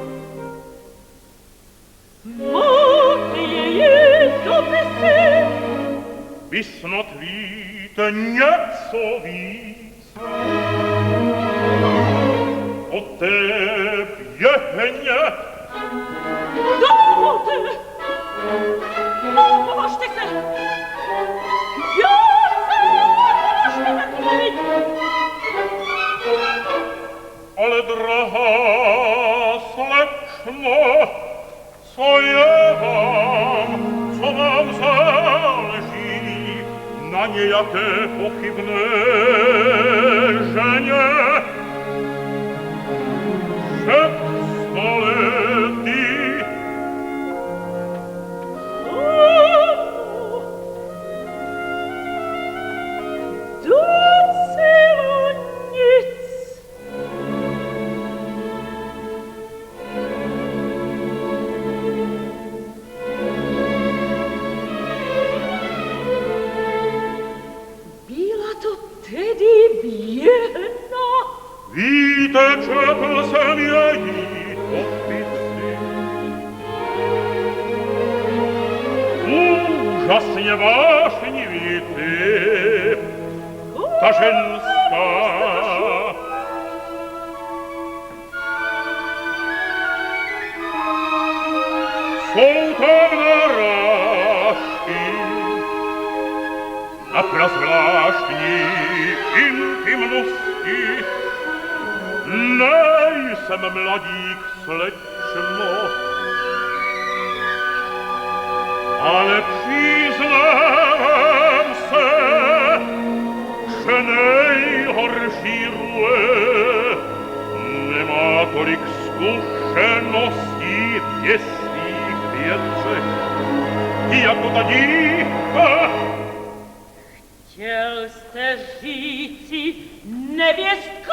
Máte její dopisy? Vy snad víte něco víc o té běhně? Dovolte! Opovažte se! Já se opovažte tak mluvit! Ale drahá slečno, co vám záleží na nějaké pochybné ženě? Před 100 lety Docela nic. Byla to tedy běhna? víte, četl jsem její dopisy. Úžasně vášnivý typ, ta ženská. Jsou tam narážky na prazvláštní intimnosti. Nejsem mladík, slečno, ale přiznám se, že nejhorší růle nemá tolik zkušeností v děsných věcech, jako ta dívka. Chtěl jste říci nevěstku?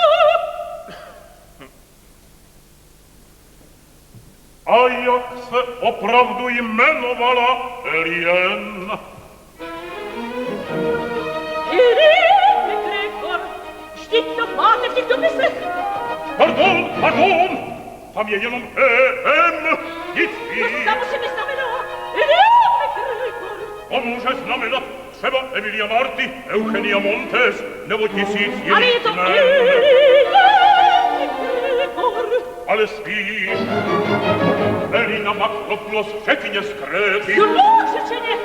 A jak se opravdu jmenovala Elien? Elien Gregor, vždyť to máte v těch dopisech. Pardon, pardon! Tam je jenom E.M. Nic víc. To samozřejmě znamená Elien Gregor. To může znamenat třeba Emilia Marty, Eugenia Montes, nebo 1000 jiných Ale je to jmen. Elien Gregor. Ale spíš Elina Makropoulos, překyně z Kréty. Zločečeně.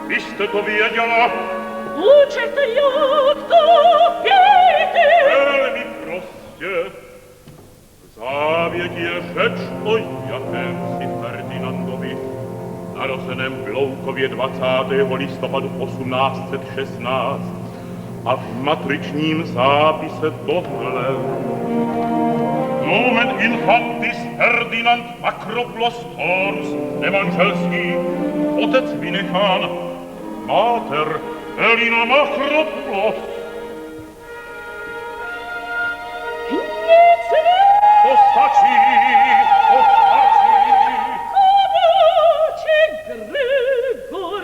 Vy jste to věděla? Učete, jak to víte. Velmi prostě. Závěť je řeč o jakémsi Ferdinandovi, narozeném v Loukově 20. listopadu 1816 a v matričním zápise tohle. Nomen infantis Ferdinand Makropoulos Thorus, nemanželský, otec vynechán, máter Elina Makropoulos. To stačí, to stačí. Kováče Gregor,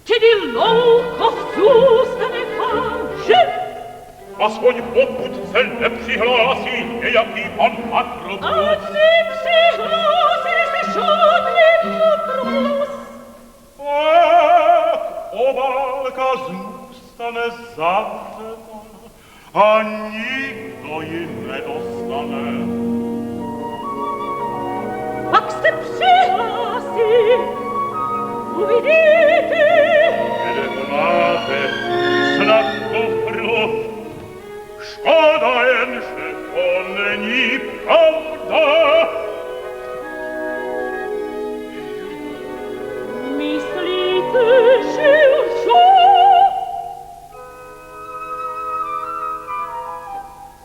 tedy Loukov zůstane vážen. Aspoň pokud se nepřihlásí nějaký pan Makropoulos. A nepřihlásí se žádný Makropoulos. Obálka zůstane zavřena a nikdo ji nedostane. Pak se přihlásí, uvidíte. Kde to máte, snad to prv. Škoda jen, že to není pravda. Myslíte, že lžu?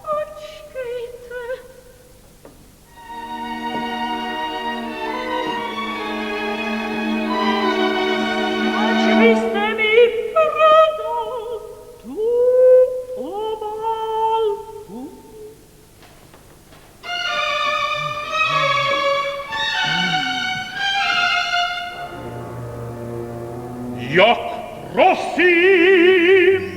Počkejte. Ač byste mi prodal tu obálku. Jak prosím!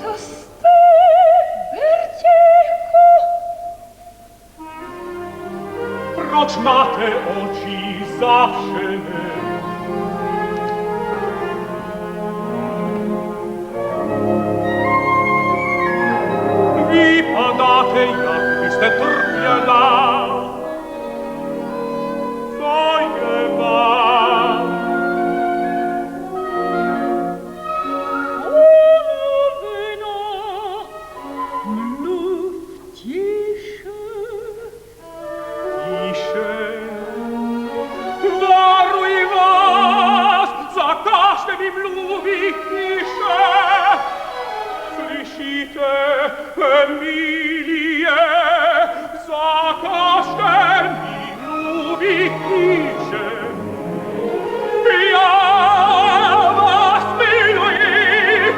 To jste, Bertěchu. Proč máte oči zavřené? Vypadáte, jak byste trpěla. Co je vám? Uloveno, mluv tiše. Tiše. Varuj vás, zakažte mi mluvit tiše. Slyšíte, Emilie, zakažte mi mluvit tiše. Já vás miluji.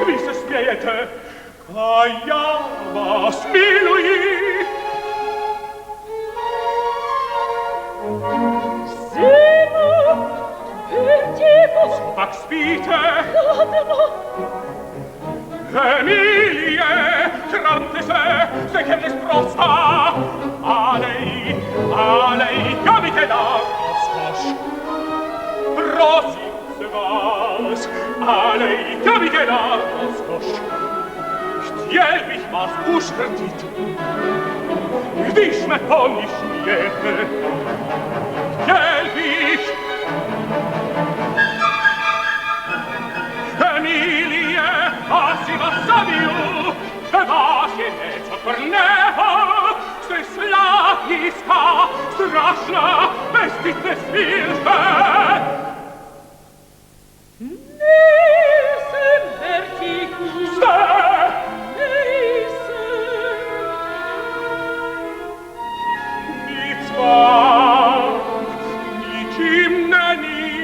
Vy se smějete, a já vás miluji. Synu, Bertěchu. Tak spíte, Ladno. Emilie, trante se che nesprosta. A lei, capite da rozkosz. Prosím se vás, a lei, capite da rozkosz. Chtěl bych vás uškrtit, když me pomyślujete. Chtěl bych, Emilie, asi vás zabiju, ve vás je něco tvrdného, jste slaviska, strašná, ničím není.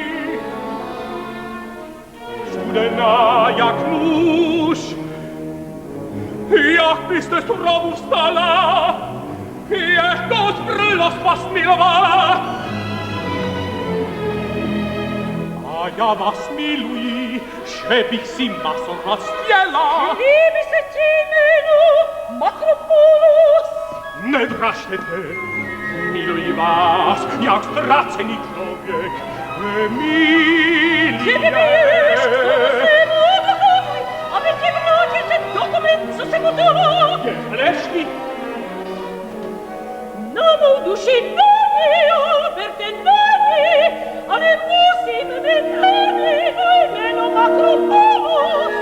Studená jak nůž, jak byste z hrobu vstala, jak to zbrlost vás milovala. A já vás miluji, že bych si maso chtěla. Líbí se ti jméno Makropoulos. Nevražděte, miluji vás, jak ztracený člověk. Emilie. Ty miluješ, co se mu odhaluj, aby ti vrátil ten dokument, co se mu dalo. Je flešný. Na mou duši není, Alberte, není, ale musím vyměnit jméno Makropoulos.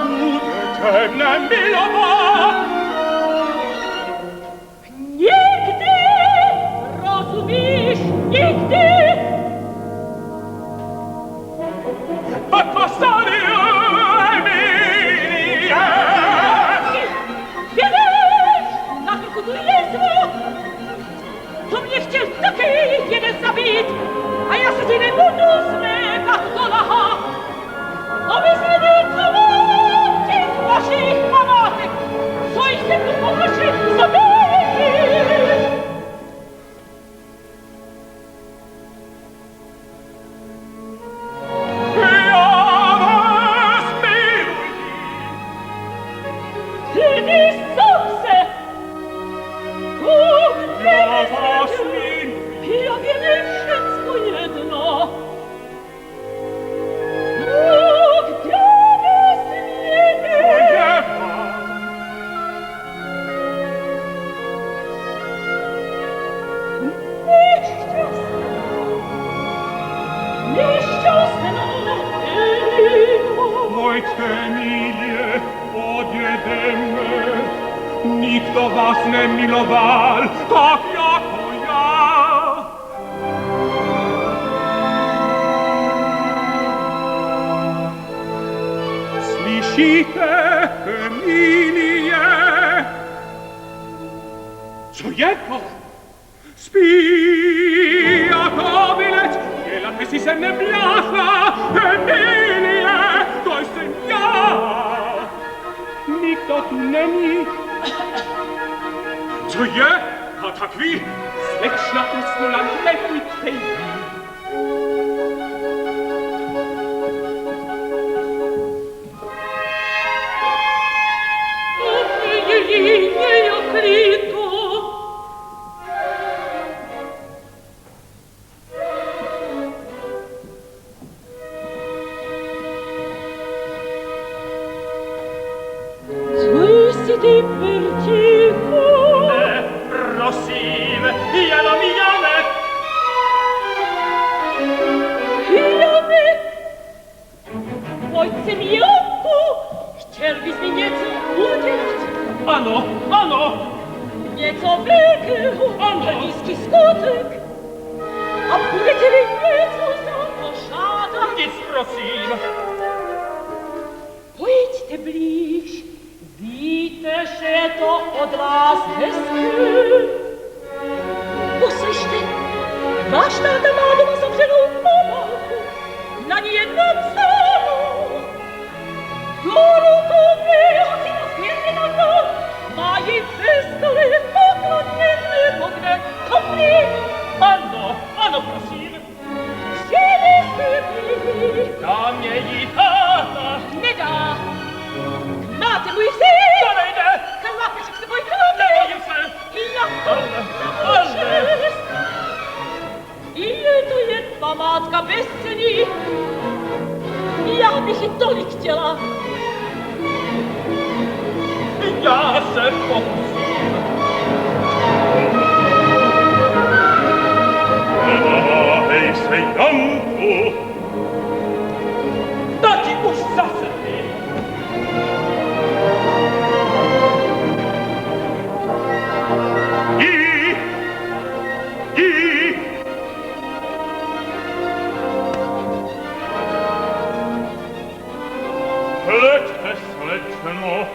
Budete mne milovat. Nikdy, rozumíš, nikdy. Passario, Emilie. Vědeš, na chvilku tu jezvu. To mě chtěl taky jeden zabít. A já se ti nebudu zmékat do laha. Aby se vycoval těch vašich památek, co jsem tu po vašich zabil. Emilie, odjedeme. Nikdo vás nemiloval, tak jako já. Slyšíte, Emilie? Co je to? Spí a to vylec, děláte si se mne bláha, Emilie, to jsem já. Nikdo tu není. Co je? A tak vy, slečna usnula, nebudte jí. Ano, ano. Něco velkého, angelský skutek. A budete-li něco za to žádat? Nic, prosím. Pojďte blíž, víte, že je to od vás hezké. Poslyšte, váš táta má doma zavřenou mamálku, na ní je napsáno. Dolu to mého syna Ferdinanda, mají ve stole poklonněné Bogne kopní. Ano, ano, prosím. Chtěli jste byli. Dá mě jí táta. Nedá. Máte můj syn. To nejde. Chlapeček se můj chlapec. Nebojím se. Jak to na čest. Je to jen památka bez ceny. Já bych ji tolik chtěla. Já se pokusím. Hej se, Janku! Taky už zase ty. Hleďte, slečno!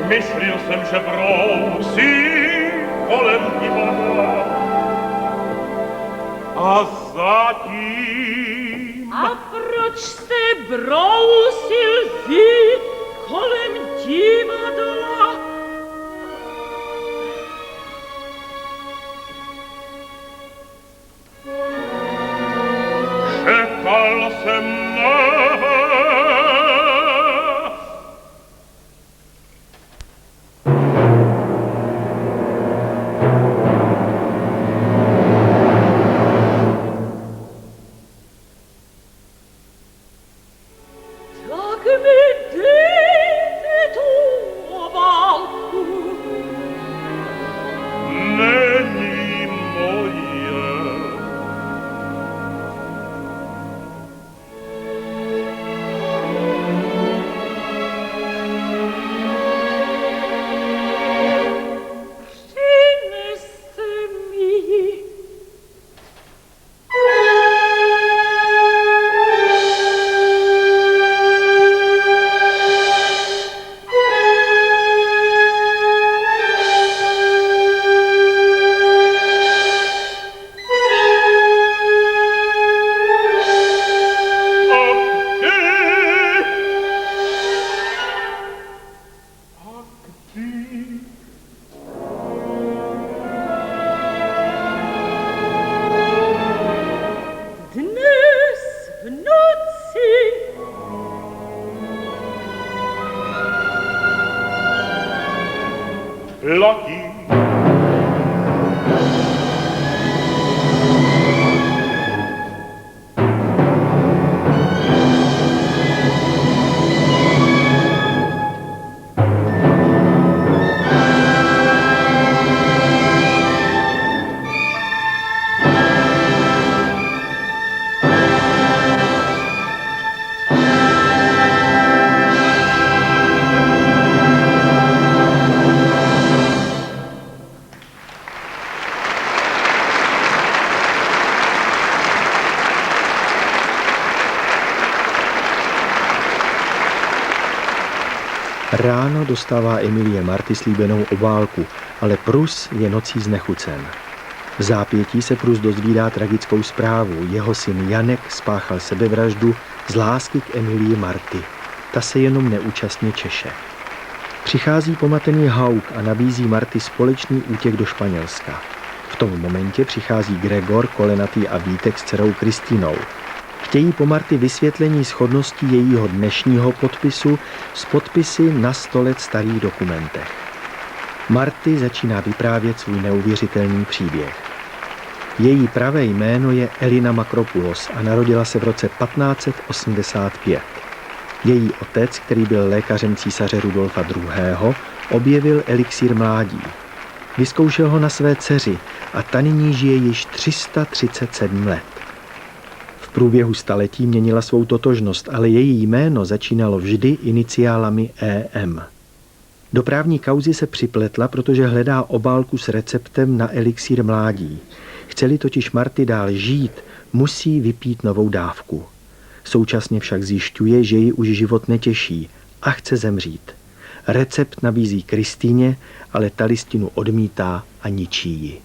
Myslil jsem, že brousí Trousil si kolem divadla. Čekal jsem nás. Tak mi dejte tu obálku. Není moje. Přineste mi ji. Dnes v noci Platí. Ráno dostává Emilie Marty slíbenou obálku, ale Prus je nocí znechucen. V zápětí se Prus dozvídá tragickou zprávu. Jeho syn Janek spáchal sebevraždu z lásky k Emilii Marty. Ta se jenom neúčastně češe. Přichází pomatený Hauk a nabízí Marty společný útěk do Španělska. V tom momentě přichází Gregor, kolenatý a Vítek s dcerou Kristýnou. Chtějí po Marty vysvětlení shodnosti jejího dnešního podpisu s podpisy na 100 let starých dokumentech. Marty začíná vyprávět svůj neuvěřitelný příběh. Její pravé jméno je Elina Makropoulos a narodila se v roce 1585. Její otec, který byl lékařem císaře Rudolfa II., objevil elixír mládí. Vyzkoušel ho na své dceři a ta nyní žije již 337 let. V průběhu staletí měnila svou totožnost, ale její jméno začínalo vždy iniciálami EM. Do právní kauzy se připletla, protože hledá obálku s receptem na elixír mládí. Chce-li totiž Marty dál žít, musí vypít novou dávku. Současně však zjišťuje, že ji už život netěší a chce zemřít. Recept nabízí Kristýně, ale ta listinu odmítá a ničí ji.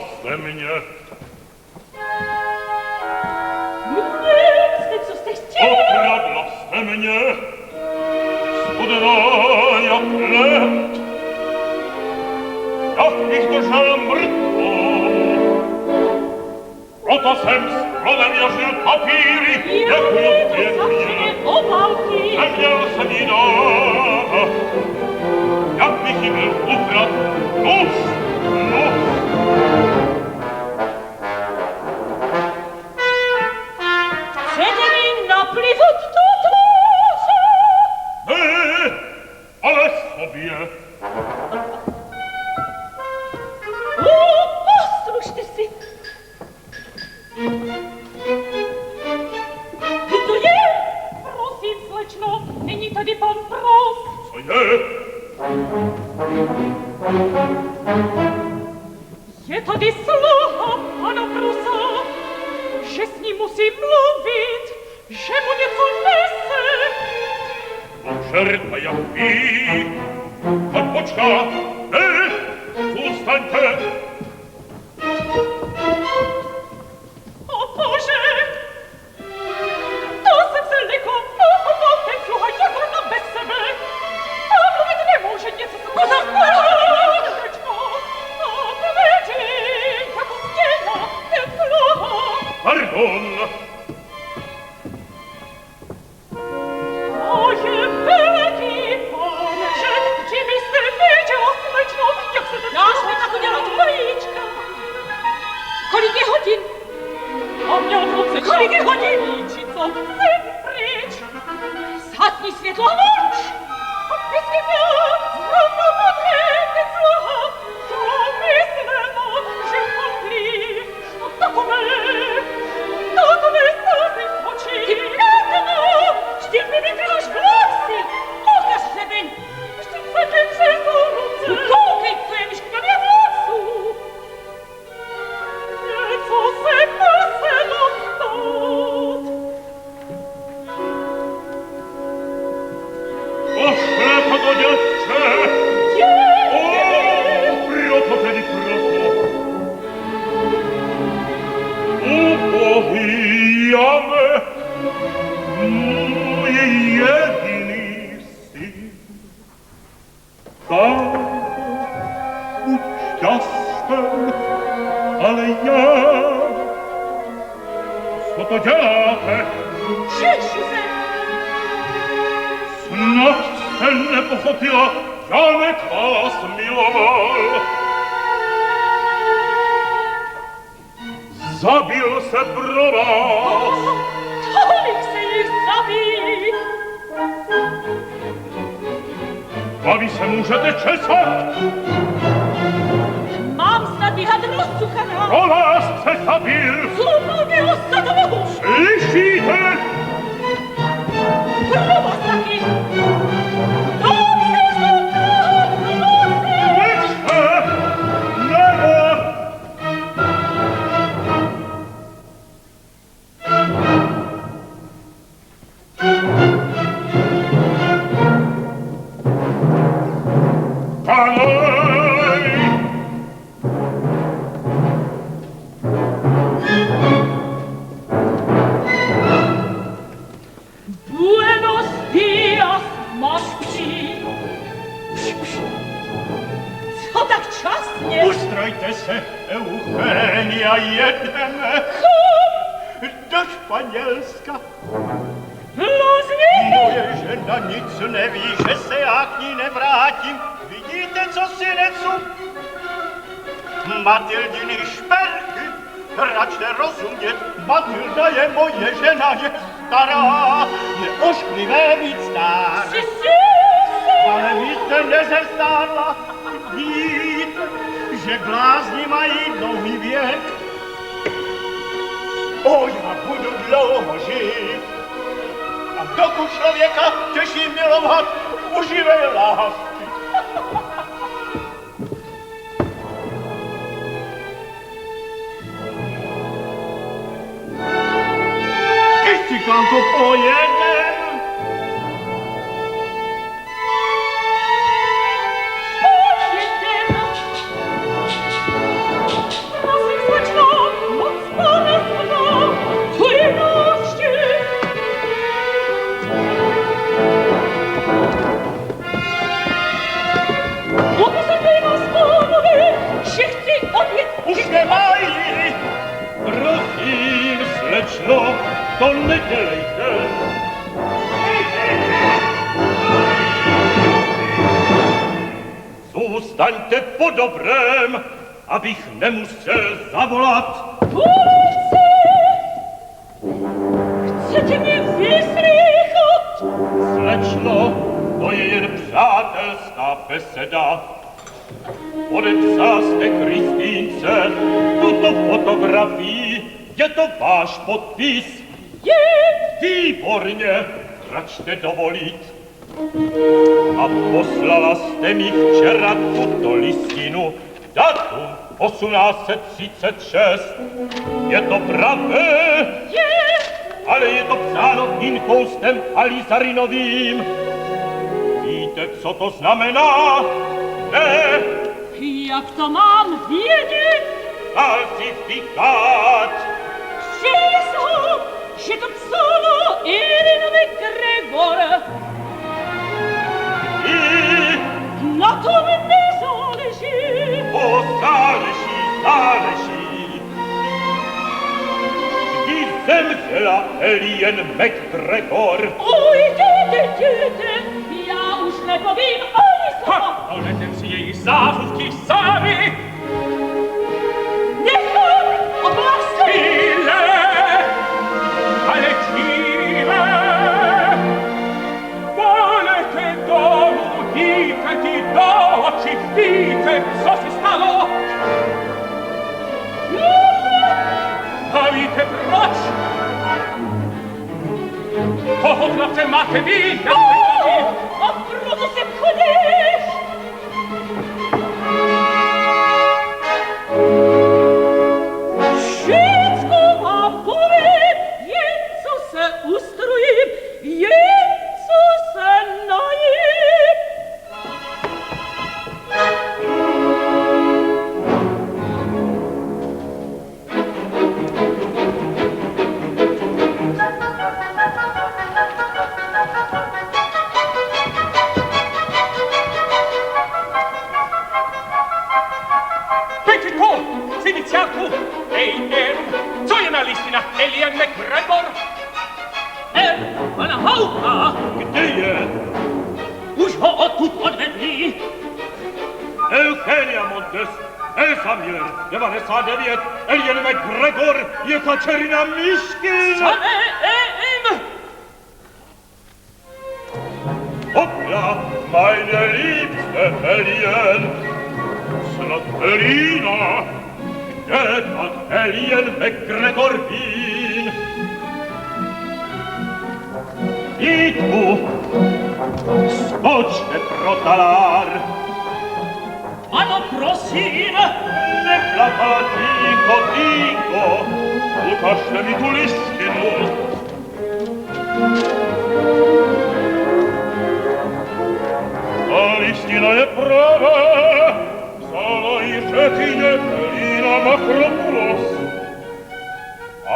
jste mě. Co jste chtěl? Okradla jste mě, studená jak led. Jak bych držel mrtvou, proto jsem s plodem jažil papíry, děkuju pěkně. Neměl jsem ji dát, jak bych ji byl ukrad, nus. Chcete mi naplivat do tváře? Ne, ale sobě. Poslušte si. Kdo je? Prosím, slečno, není tady pan Prost. Co je? Je tady sluha pana Prusa, že s ním musím mluvit, že mu něco nese. Žerta jak ví, tak počká, ne, zůstaňte. O Bože, to jsem se nekompal, ten sluha jako na bez sebe. A mluvit nemůže něco se pozastečko. A povědí, jako stěna, ten sluha. Pardon. Moje velký pane, že byste viděl slečno, jak se to dášli tak udělat vajíčka. Kolik je hodin? A měl v ruce kolik je hodin? Či co? Jsem pryč. Zhasni světlo a moč. A vysvětl, zrovna modré ten sluha. To myslelo, že chodlí. A takové slzy z očí. Ty pěkno, vždyť mi vykrýváš vlasy. Ukaž se ven. Vždyť se tě přesu ruce. Koukej, co je vyškvělě vlasů. Něco se muselo stát. Pošle to do dětce. Proto tedy proto. Ubohý Jane, můj jediný syn. Tak, buď šťastný, ale já, co to děláte? Češi se. Snad jste nepochopila, Janek vás miloval. Zabil se pro vás. Tolik se jich zabít. A vy se můžete česat. Mám snad běhat rozcuchaná. Pro vás se zabil. Co mluvil za toho? Slyšíte? Pro vás taky. Dobře, že toho prosím. Nechce! Nebo! Palej! Buenos días, mastří. Co tak časně? Ustrojte se, Eugenia, jedeme do Španělska. Blázně. Moje žena nic neví, že se já k ní nevrátím. Vidíte, co si necu? Matildiny šperky, račte rozumět, Matilda je moje žena, je stará, je ošklivé být stár. Ale vy jste nezestárla, víte, že blázni mají dlouhý věk. O, já budu dlouho žít. A dokud člověka těší milovat, uživej lásky. Kystikanko, pojedem. Pojedem. Slečno, to nedělejte. Zůstaňte po dobrém, abych nemusel zavolat. Polici! Chcete mě vyslýchat? Slečno, to je jen přátelská beseda. Podepsal jste Kristýnce tuto fotografii, je to váš podpis? Je! Výborně, račte dovolit. A poslala jste mi včera tuto listinu, datum 1836. Je to pravé? Je! Ale je to psáno inkoustem Alizarinovým. Víte, co to znamená? Ne? Jak to mám vědět? Falsifikát. Přísahám, že to psalo Irinovi Gregor. I Na tom nezáleží. o záleží. Kdy zemřela Elien McGregor? Oj, děte, já už nepovím ani slova. Ale ten si její závůvky sami! Nechám oblasti. Chvíle! Ale chvíle! Volete domů, díkati do oči, víte, co si stalo? A víte proč? Toho chlapce máte vy, jak A proto se chodíš. Všecko vám povím, jen co se ustrojím, jen co se najím. Petitko, Ziniciáku, co je na listina Elien McGregor? Pana Hauka, Kde je? už ho odtud odvedli. Eugenia Montes, Elsa Miller, 99, Elien McGregor, Jekaterina Miškin. Samé im. Hoppla, meine liebste Elien. Snad Elina, kde hat Elien McGregor bin? I tu, skočte pro talar. Ano, prosím. Neplakala ticho, ukažte mi tu listinu. Ta listina je pravá, psala ji řekyně Elina Makropoulos.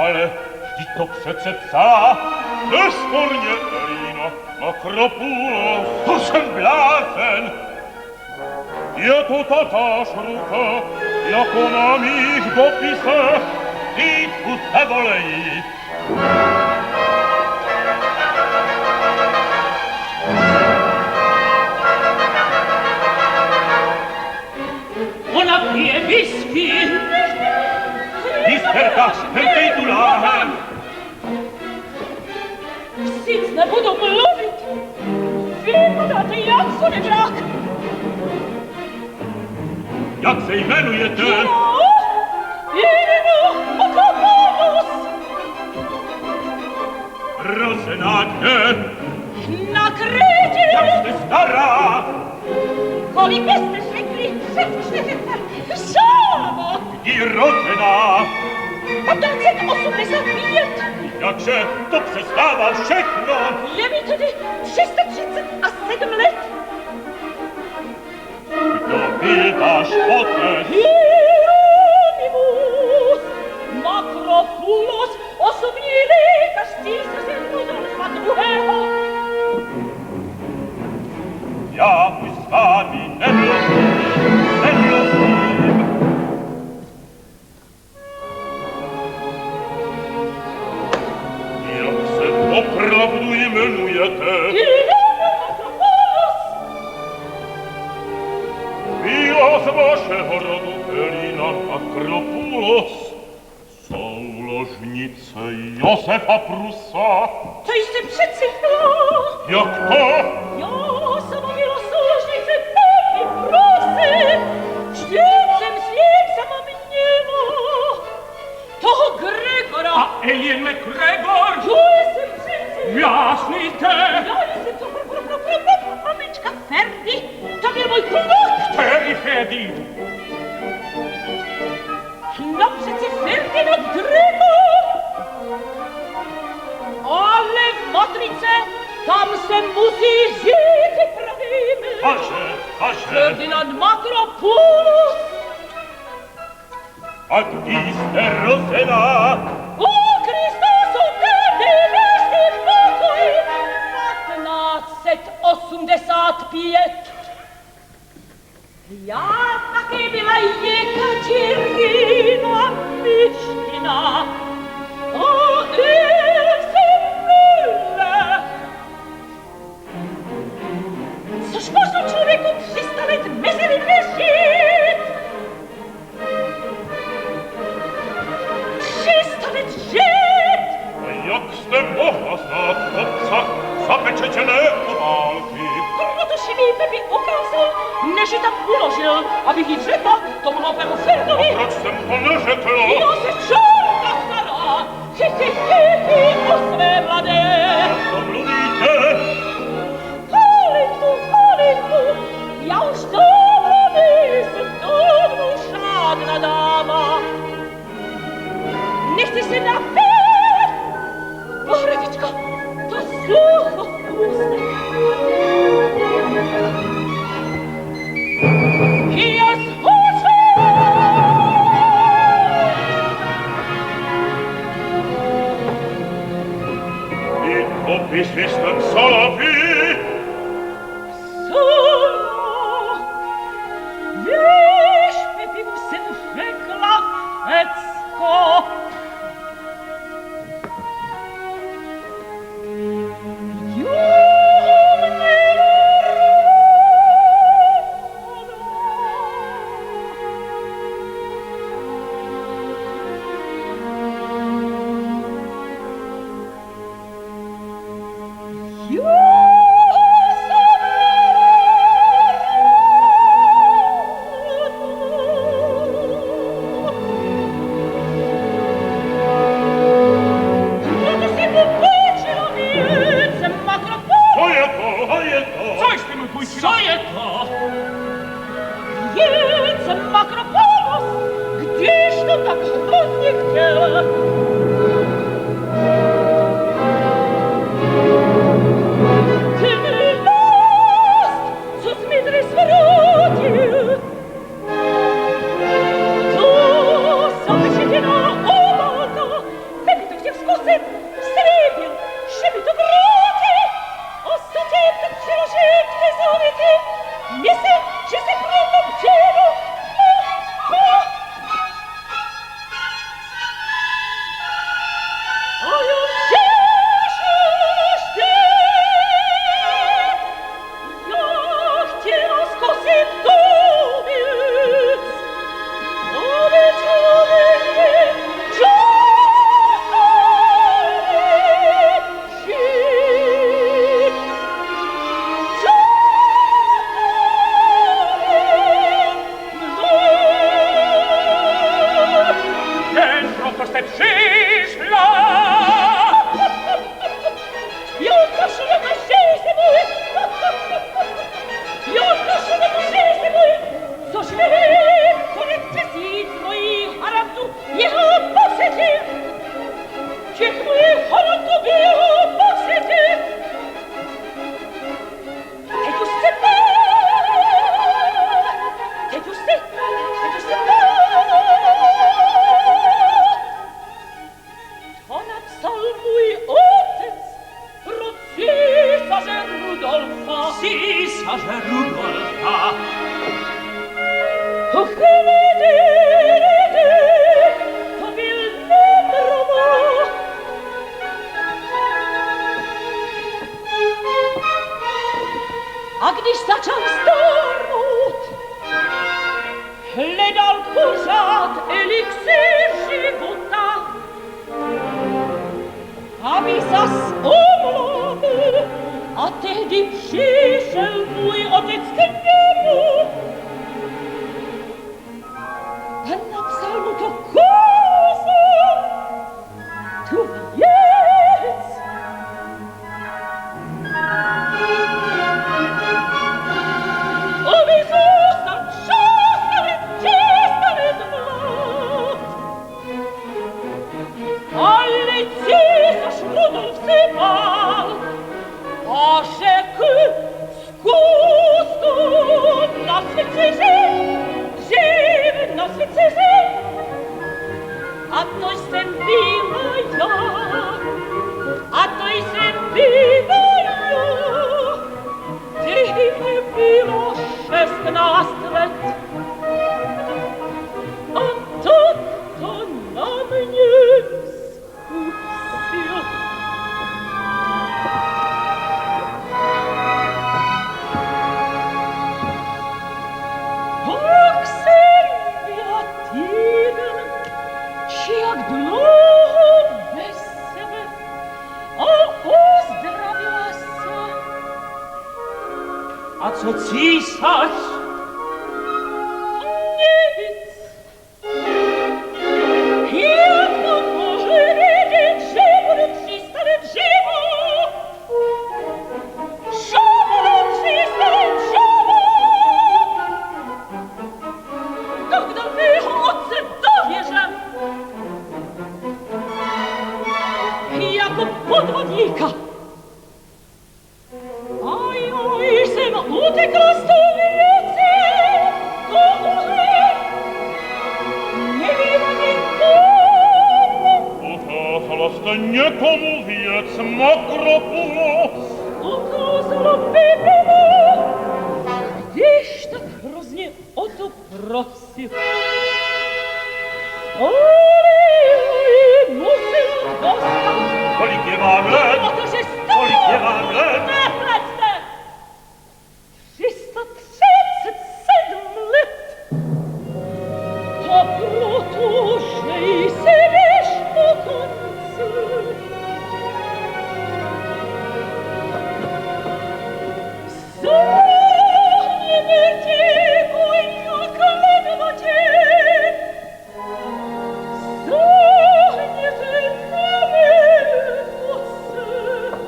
Ale vždyť to přece psala nesporně Elina Makropoulos. To jsem blázen. Je to tatáž ruka, jako na mých dopisech, týdku te volejí. Ona pije whisky. Misterka, hrtej tu láhem. Sic nebudu mluvit. Vypadáte jak sonebrak. Jak se jmenujete? Irina Makropoulos. Rozenáte, Na Krétě. jak jste stará. Kolik byste řekli? 60. Kdy rozená. 1585. Jakže to přestává všechno. Je mi tedy 337 let. Kdo byl váš otec? Hieronymus Makropoulos, osobní lékař císaře Rudolfa II. Já už s vámi nemluvím. knihovnice Josefa Prusa. To jsi přeci já. Jak to? Já sama byla souložnice Pepy Prusy. Vždyť jsem s ním sama měla toho Gregora. A Elien McGregor? Jo, jsem přeci. Jasný te. Já jsem to mamička Ferdy. To byl můj kluk. Který Ferdy? No přeci Ferdinand Gregor. Ale v matrice tam se musí žít pravým. Aže. Ferdinand Makropoulos. A kdy jste rozená? O Kristus, tedy nežný pokoj. 1585. Já taky byla Jekaterina Myškina. O Ilse Müller. Což možno člověku 300 let mezi lidmi žít? 300 let žít? A jak jste mohla znát otca zapečetěné obálky? Protože mi ji Pepi ukázal, než ji tam uložil, abych jí řekla tomu operu Ferdovi. A proč jsem to neřekla? Já se čorta stará, chytí o své mladé. Jak to mluvíte? Halinku, já už dávno nejsem tomu žádná dáma. Nechci se napít, Bohradičko, to slucho ústek. Já zhořím. Vy opisy jste psala vy? Psala. Víš, Pepi, už jsem řekla všecko. a to jsem byla já, a to jsem byla já. Ty mi bylo 16 let, a to na mě zkusil. Pak jsem byla týden, či jak dlouho bez sebe, a uzdravila se. A co císař? Nic. Jak to může vědět, že budu 300 let živu? Že budu 300 let živu? Когда mého otce dověřem, jako podvodníka. Oj, jsem utekla z toho věci, to už nevím ani komu. Ukázala jste někomu věc Makropulos. Ukázala by bylo, když tak hrozně o to prosil. Ale musím dostat. Kolik je vám let? Protože Kolik je vám let? Nehleďte! 337 let. A protože jsem již po konci. Sáhněme tě, můj jak ledva tě. Sáhněte na mé noce.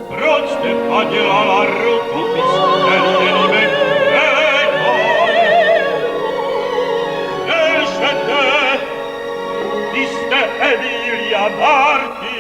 Proč jste padělala rukopis Elielibek Gregor? Nelžete, ty jste Emilia Martin.